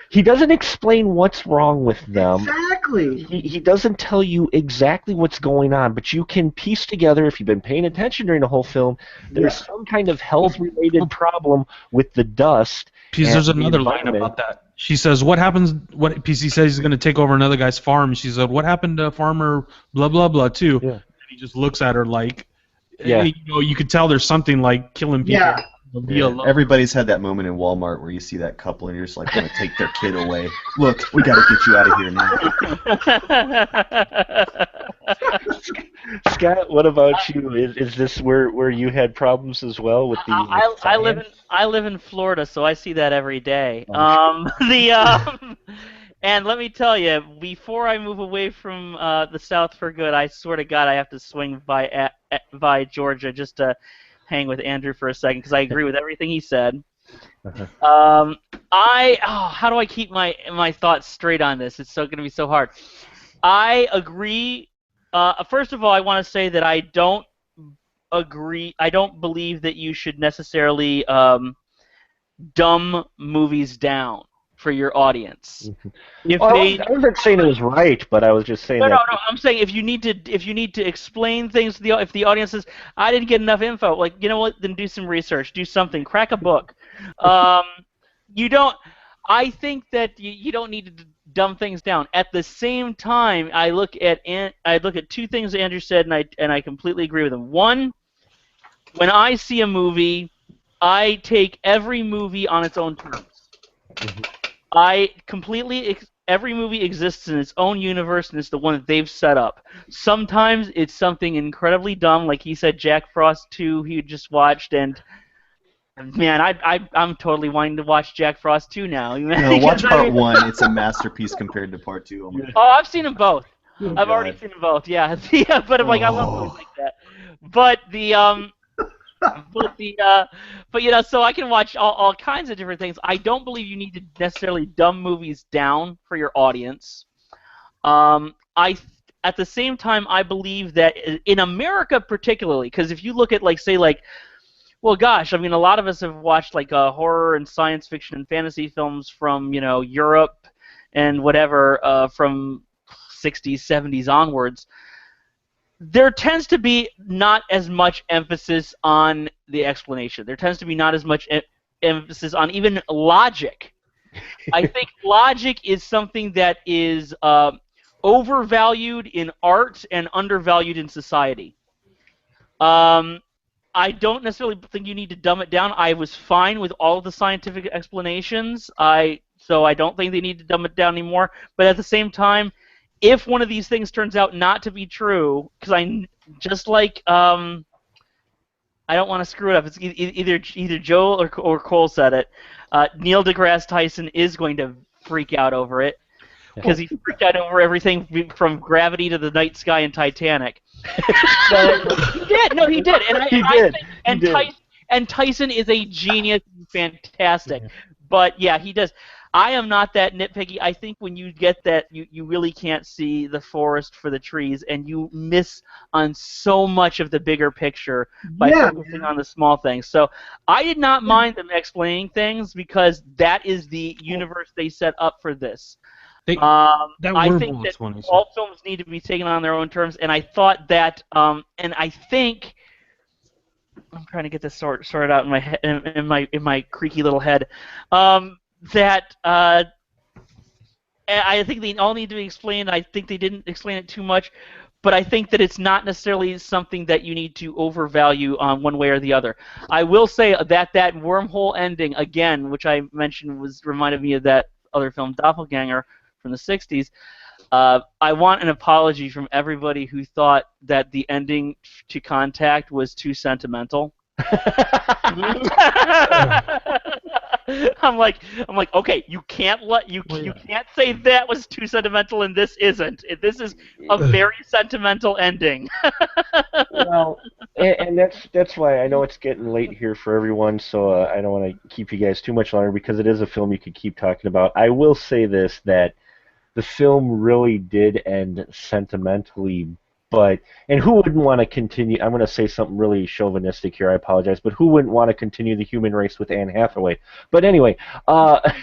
He doesn't explain what's wrong with them. Exactly. He doesn't tell you exactly what's going on, but you can piece together if you've been paying attention during the whole film. There's some kind of health-related problem with the dust. Because and there's the another line environment. about that. She says, "What happens?" What PC says he's going to take over another guy's farm. She said, "What happened to farmer blah blah blah too?" Yeah. And he just looks at her like, Yeah. you could tell there's something like killing people Yeah. via love. Everybody's had that moment in Walmart where you see that couple and you're just like, want to take their kid away. Look, we got to get you out of here now. Scott, what about you? Is this where you had problems as well with the I live in Florida, so I see that every day. Oh. And let me tell you, before I move away from the South for good, I swear to God, I have to swing by Georgia just to hang with Andrew for a second because I agree with everything he said. How do I keep my thoughts straight on this? It's going to be so hard. I agree. First of all, I want to say that I don't agree. I don't believe that you should necessarily dumb movies down for your audience. If Well, they, I wasn't saying it was right, but I was just saying no, that. no, no. I'm saying if you need to explain things to if the audience says I didn't get enough info, like you know what, then do some research, do something, crack a book. You don't. I think that you don't need to dumb things down. At the same time, I look at two things Andrew said, and I completely agree with him. One, when I see a movie, I take every movie on its own terms. Every movie exists in its own universe, and it's the one that they've set up. Sometimes it's something incredibly dumb, like he said, Jack Frost 2 he just watched, and man, I'm totally wanting to watch Jack Frost 2 now. No, watch part one. It's a masterpiece compared to part two. Oh my Oh, I've seen them both. I've already God. seen them both. Yeah, yeah. But I'm like, I love movies like that. But so I can watch all kinds of different things. I don't believe you need to necessarily dumb movies down for your audience. At the same time, I believe that in America particularly, because if you look at well, gosh, I mean, a lot of us have watched horror and science fiction and fantasy films from Europe and whatever from 60s, 70s onwards. There tends to be not as much emphasis on the explanation. There tends to be not as much emphasis on even logic. I think logic is something that is overvalued in art and undervalued in society. I don't necessarily think you need to dumb it down. I was fine with all of the scientific explanations. So I don't think they need to dumb it down anymore. But at the same time, if one of these things turns out not to be true, because I don't want to screw it up. It's either Joe or Cole said it. Neil deGrasse Tyson is going to freak out over it because he freaked out over everything from Gravity to the night sky and Titanic. So, he did. No, he did. And And Tyson is a genius, fantastic. But yeah, he does. I am not that nitpicky. I think when you get that, you really can't see the forest for the trees, and you miss on so much of the bigger picture by focusing on the small things. So I did not mind them explaining things because that is the universe they set up for this. I think that all films need to be taken on their own terms, and I thought that, and I think. I'm trying to get this sorted out in my head, in my creaky little head. That I think they all need to be explained. I think they didn't explain it too much, but I think that it's not necessarily something that you need to overvalue on one way or the other. I will say that wormhole ending again, which I mentioned, was reminded me of that other film Doppelganger from the '60s. I want an apology from everybody who thought that the ending to Contact was too sentimental. I'm like, okay, you can't you can't say that was too sentimental and this isn't. This is a very sentimental ending. Well, and that's why I know it's getting late here for everyone, so I don't want to keep you guys too much longer because it is a film you could keep talking about. I will say this, that the film really did end sentimentally, and who wouldn't want to continue? I'm going to say something really chauvinistic here. I apologize, but who wouldn't want to continue the human race with Anne Hathaway? But anyway, She got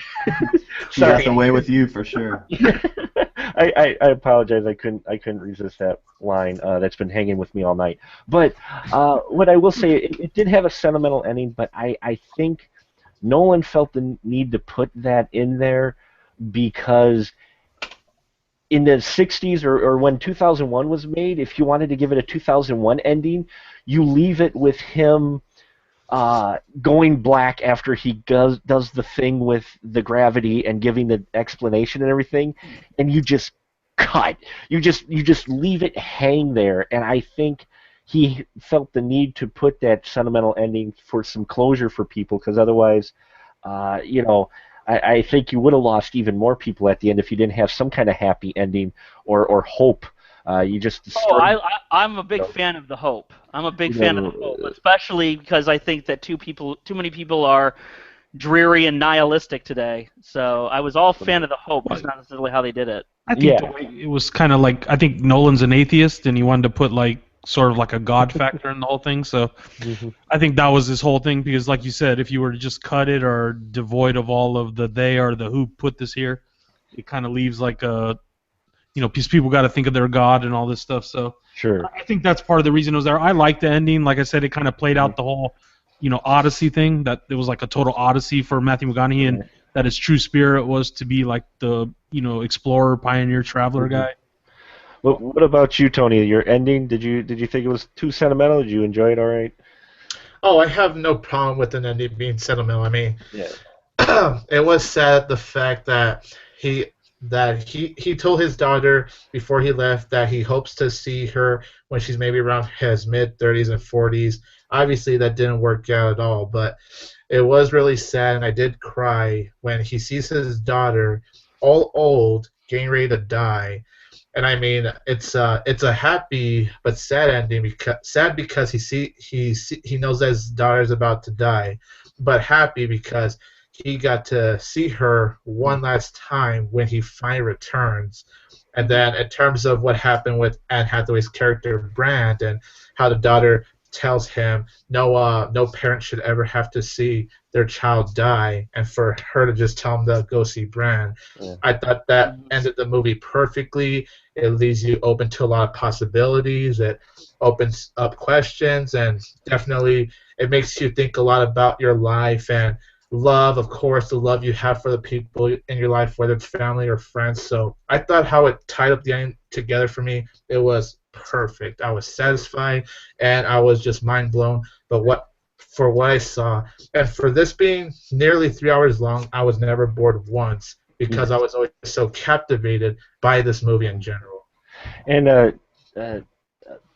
sorry. the way with you for sure. I apologize. I couldn't resist that line that's been hanging with me all night. But what I will say, it did have a sentimental ending, but I think Nolan felt the need to put that in there because in the 60s or when 2001 was made, if you wanted to give it a 2001 ending, you leave it with him going black after he does the thing with the gravity and giving the explanation and everything, and you just cut. You just leave it hang there, and I think he felt the need to put that sentimental ending for some closure for people, because otherwise, I think you would have lost even more people at the end if you didn't have some kind of happy ending or hope. You just destroyed. I'm a big fan of the hope. I'm a big fan of the hope, especially because I think that too many people are dreary and nihilistic today. So I was all fan of the hope, just not necessarily how they did it. I think the way it was kind of like, I think Nolan's an atheist and he wanted to put like sort of like a God factor in the whole thing. So I think that was his whole thing, because like you said, if you were to just cut it or devoid of all of the they or the who put this here, it kind of leaves like a, because people got to think of their God and all this stuff. So Sure. I think that's part of the reason it was there. I like the ending. Like I said, it kind of played out the whole, Odyssey thing, that it was like a total Odyssey for Matthew McConaughey, and that his true spirit was to be like the, explorer, pioneer, traveler guy. What about you, Tony? Your ending? Did you think it was too sentimental? Did you enjoy it all right? Oh, I have no problem with an ending being sentimental. I mean, Yeah. it was sad the fact that he told his daughter before he left that he hopes to see her when she's maybe around his mid-30s and 40s. Obviously, that didn't work out at all, but it was really sad, and I did cry when he sees his daughter all old, getting ready to die. And I mean, it's a happy but sad ending, because he knows that his daughter's about to die, but happy because he got to see her one last time when he finally returns. And then in terms of what happened with Anne Hathaway's character Brand, and how the daughter tells him no parent should ever have to see their child die, and for her to just tell him to go see Brand. Yeah. I thought that ended the movie perfectly. It leaves you open to a lot of possibilities. It opens up questions, and definitely it makes you think a lot about your life and love, of course, the love you have for the people in your life, whether it's family or friends. So I thought how it tied up the end together for me, it was perfect. I was satisfied, and I was just mind blown. But what I saw, and for this being nearly 3 hours long, I was never bored once, because I was always so captivated by this movie in general. And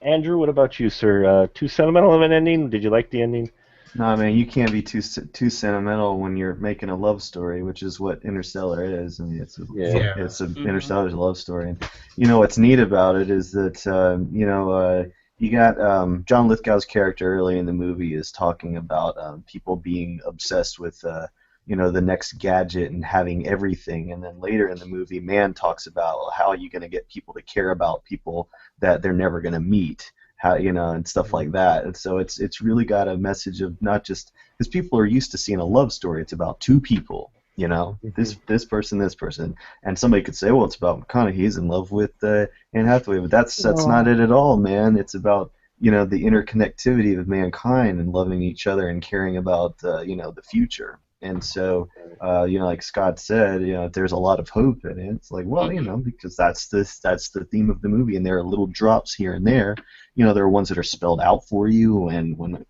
Andrew, what about you, sir? Too sentimental of an ending? Did you like the ending? No, man, you can't be too sentimental when you're making a love story, which is what Interstellar is. I mean, Interstellar's a love story. And what's neat about it is that you got John Lithgow's character early in the movie is talking about people being obsessed with the next gadget and having everything, and then later in the movie, man talks about how are you going to get people to care about people that they're never going to meet. How and stuff like that, and so it's really got a message of not just because people are used to seeing a love story. It's about two people, this person, and somebody could say, well, it's about McConaughey, he's in love with Anne Hathaway, but that's not it at all, man. It's about the interconnectivity of mankind and loving each other and caring about the future. And so, like Scott said, there's a lot of hope in it. It's like, well, because that's the theme of the movie, and there are little drops here and there. There are ones that are spelled out for you, and when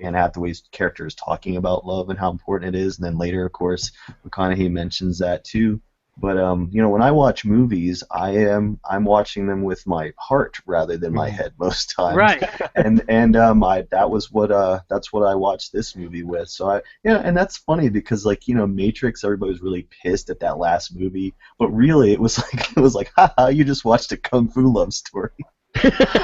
Anne Hathaway's character is talking about love and how important it is, and then later, of course, McConaughey mentions that too. But when I watch movies, I'm watching them with my heart rather than my head most times. Right. And that's what I watched this movie with. So and that's funny because Matrix, everybody was really pissed at that last movie, but really it was like haha, you just watched a kung fu love story.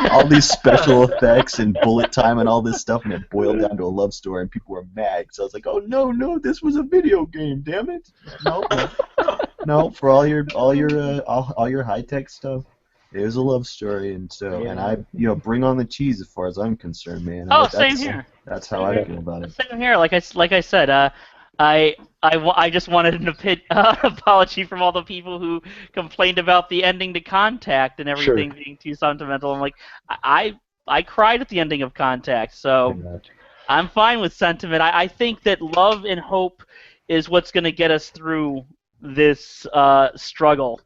All these special effects and bullet time and all this stuff, and it boiled down to a love story, and people were mad. So I was like, oh no, this was a video game, damn it! No, for all your high tech stuff, it was a love story, and I bring on the cheese as far as I'm concerned, man. Oh, same here. That's how I feel about it. Same here. Like I said, I just wanted an apology from all the people who complained about the ending to Contact and everything being too sentimental. I'm like, I cried at the ending of Contact, so I'm fine with sentiment. I think that love and hope is what's going to get us through this struggle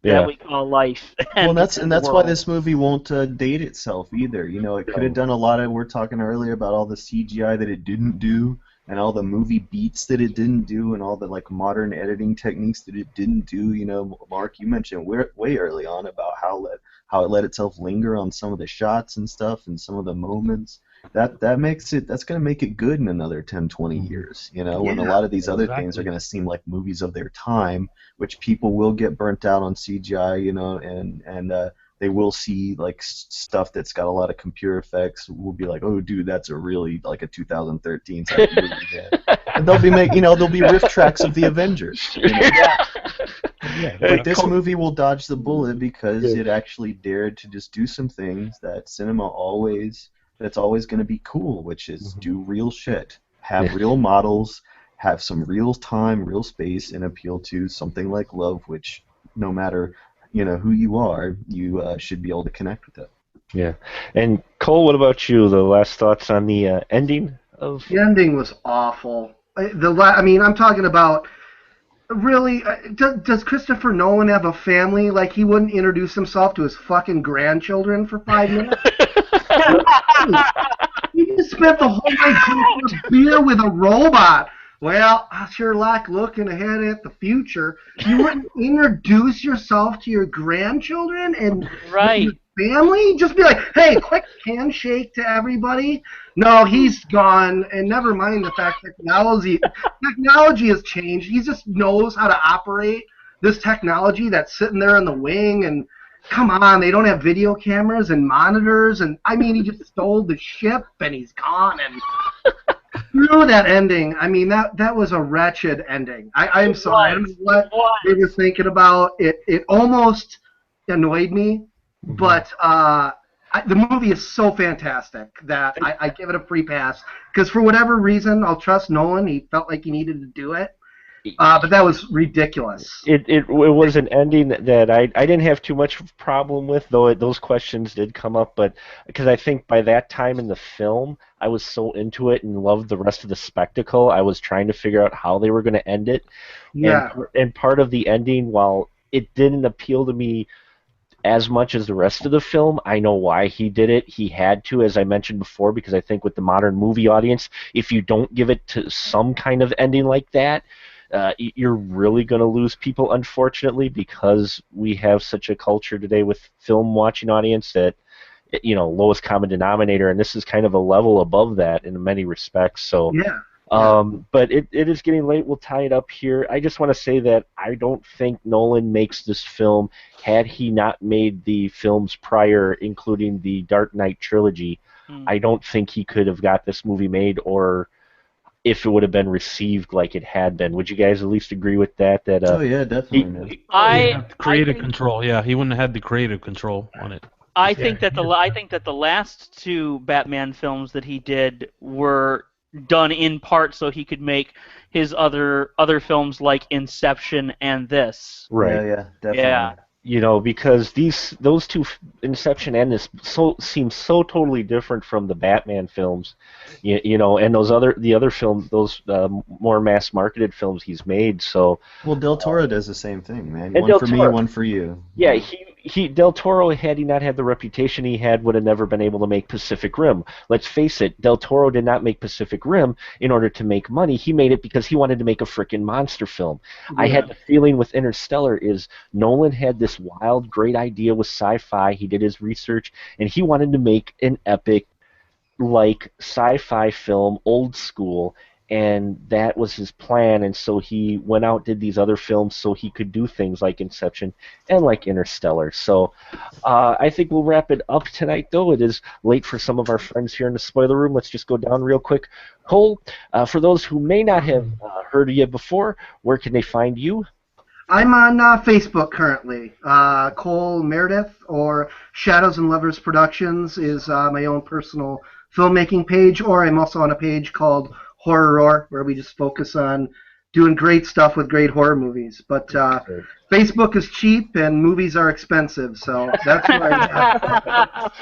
that we call life. And that's why this movie won't date itself either. It could have done a lot of. We're talking earlier about all the CGI that it didn't do, and all the movie beats that it didn't do, and all the modern editing techniques that it didn't do. Mark, you mentioned way early on about how it let itself linger on some of the shots and stuff, and some of the moments. That's going to make it good in another 10, 20 years, when a lot of these other things are going to seem like movies of their time, which people will get burnt out on CGI, and they will see stuff that's got a lot of computer effects. We'll be like, oh, dude, that's a really a 2013 type movie. Yeah. And they'll be riff tracks of the Avengers. But this movie will dodge the bullet because it actually dared to just do some things that cinema that's always going to be cool, which is do real shit, have real models, have some real time, real space, and appeal to something like love, which no matter who you are, you should be able to connect with it. Yeah. And Cole, what about you? The last thoughts on the ending of? The ending was awful. I'm talking about. Really, does Christopher Nolan have a family? Like, he wouldn't introduce himself to his fucking grandchildren for 5 minutes? You just spent the whole night drinking a beer with a robot. Well, I sure like looking ahead at the future. You wouldn't introduce yourself to your grandchildren and your family? Just be like, hey, quick handshake to everybody. No, he's gone, and never mind the fact that technology has changed. He just knows how to operate this technology that's sitting there in the wing, and come on, they don't have video cameras and monitors, and he just stole the ship, and he's gone, and through that ending, that was a wretched ending. I'm sorry, I don't know what they were thinking about. It almost annoyed me, but the movie is so fantastic that I give it a free pass, because for whatever reason, I'll trust Nolan. He felt like he needed to do it. But that was ridiculous. It was an ending that I didn't have too much problem with, though those questions did come up. But because I think by that time in the film, I was so into it and loved the rest of the spectacle, I was trying to figure out how they were going to end it. Yeah. And part of the ending, while it didn't appeal to me as much as the rest of the film, I know why he did it. He had to, as I mentioned before, because I think with the modern movie audience, if you don't give it to some kind of ending like that, you're really going to lose people, unfortunately, because we have such a culture today with film watching audience that, lowest common denominator, and this is kind of a level above that in many respects. So, but it is getting late. We'll tie it up here. I just want to say that I don't think Nolan makes this film. Had he not made the films prior, including the Dark Knight trilogy, I don't think he could have got this movie made, or if it would have been received like it had been. Would you guys at least agree with that? Oh yeah, definitely. Creative control. Yeah, he wouldn't have had the creative control on it. I think that the last two Batman films that he did were done in part so he could make his other films like Inception and this. Right. Yeah, definitely. Yeah. Because those two, Inception and this, seem so totally different from the Batman films, and the other films, those more mass marketed films he's made. So, Well, Del Toro does the same thing, man. and One Del for me, Toro, one for you. yeah, he Del Toro, had he not had the reputation he had, would have never been able to make Pacific Rim. Let's face it, Del Toro did not make Pacific Rim in order to make money. He made it because he wanted to make a freaking monster film. I had the feeling with Interstellar is Nolan had this wild, great idea with sci-fi. He did his research, and he wanted to make an epic, like, sci-fi film, old school, and that was his plan. And so he went out, did these other films so he could do things like Inception and like Interstellar. So I think we'll wrap it up tonight, though. It is late for some of our friends here in the spoiler room. Let's just go down real quick. Cole, for those who may not have heard of you before, where can they find you? I'm on Facebook currently. Cole Meredith, or Shadows and Lovers Productions is my own personal filmmaking page, or I'm also on a page called Horror Roar, where we just focus on doing great stuff with great horror movies. But Facebook is cheap and movies are expensive, so that's where I'm at.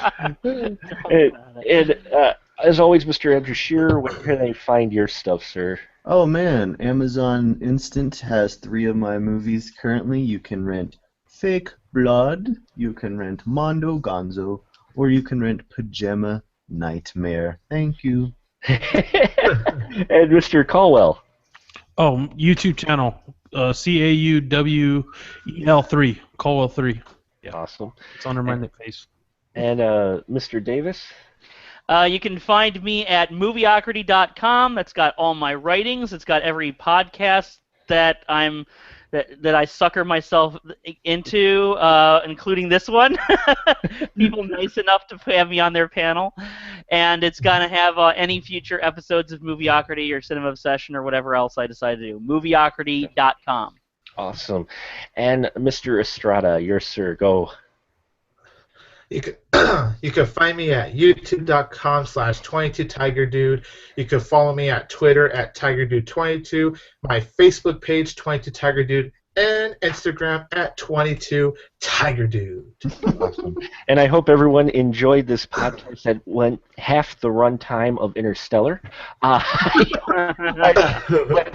And as always, Mr. Andrew Shearer, where can they find your stuff, sir? Oh man, Amazon Instant has 3 of my movies currently. You can rent Fake Blood, you can rent Mondo Gonzo, or you can rent Pajama Nightmare. Thank you. And Mr. Caldwell. Oh, YouTube channel, CAUWEL3, Caldwell 3. Yeah, awesome. It's under my face. And Mr. Davis. You can find me at movieocrity.com. That's got all my writings. It's got every podcast that I sucker myself into, including this one. People nice enough to have me on their panel. And it's going to have any future episodes of Movieocrity or Cinema Obsession or whatever else I decide to do. Movieocrity.com. Awesome. And Mr. Estrada, yours, sir, go. You can find me at youtube.com/22tigerdude. You can follow me at Twitter at TigerDude22, my Facebook page 22tigerdude, and Instagram at 22tigerdude. Awesome. And I hope everyone enjoyed this podcast that went half the runtime of Interstellar. But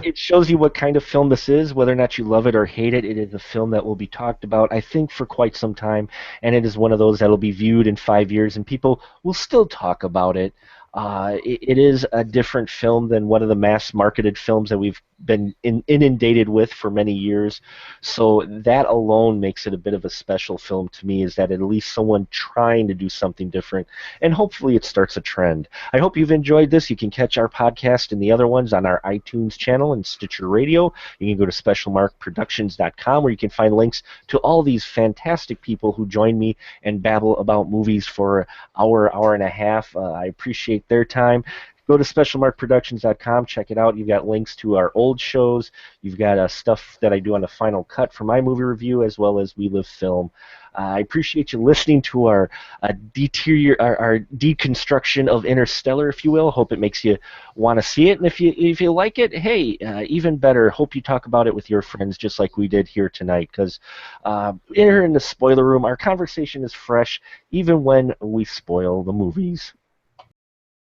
it shows you what kind of film this is, whether or not you love it or hate it. It is a film that will be talked about, I think, for quite some time, and it is one of those that will be viewed in 5 years, and people will still talk about it. It is a different film than one of the mass-marketed films that we've been inundated with for many years. So that alone makes it a bit of a special film to me, is that at least someone trying to do something different, and hopefully it starts a trend. I hope you've enjoyed this. You can catch our podcast and the other ones on our iTunes channel and Stitcher Radio. You can go to specialmarkproductions.com, where you can find links to all these fantastic people who join me and babble about movies for an hour and a half. I appreciate their time. Go to specialmarkproductions.com, check it out. You've got links to our old shows. You've got stuff that I do on the Final Cut for my movie review, as well as We Live Film. I appreciate you listening to our deconstruction of Interstellar, if you will. Hope it makes you want to see it. And if you like it, hey, even better, hope you talk about it with your friends, just like we did here tonight. Because here in the spoiler room, our conversation is fresh, even when we spoil the movies.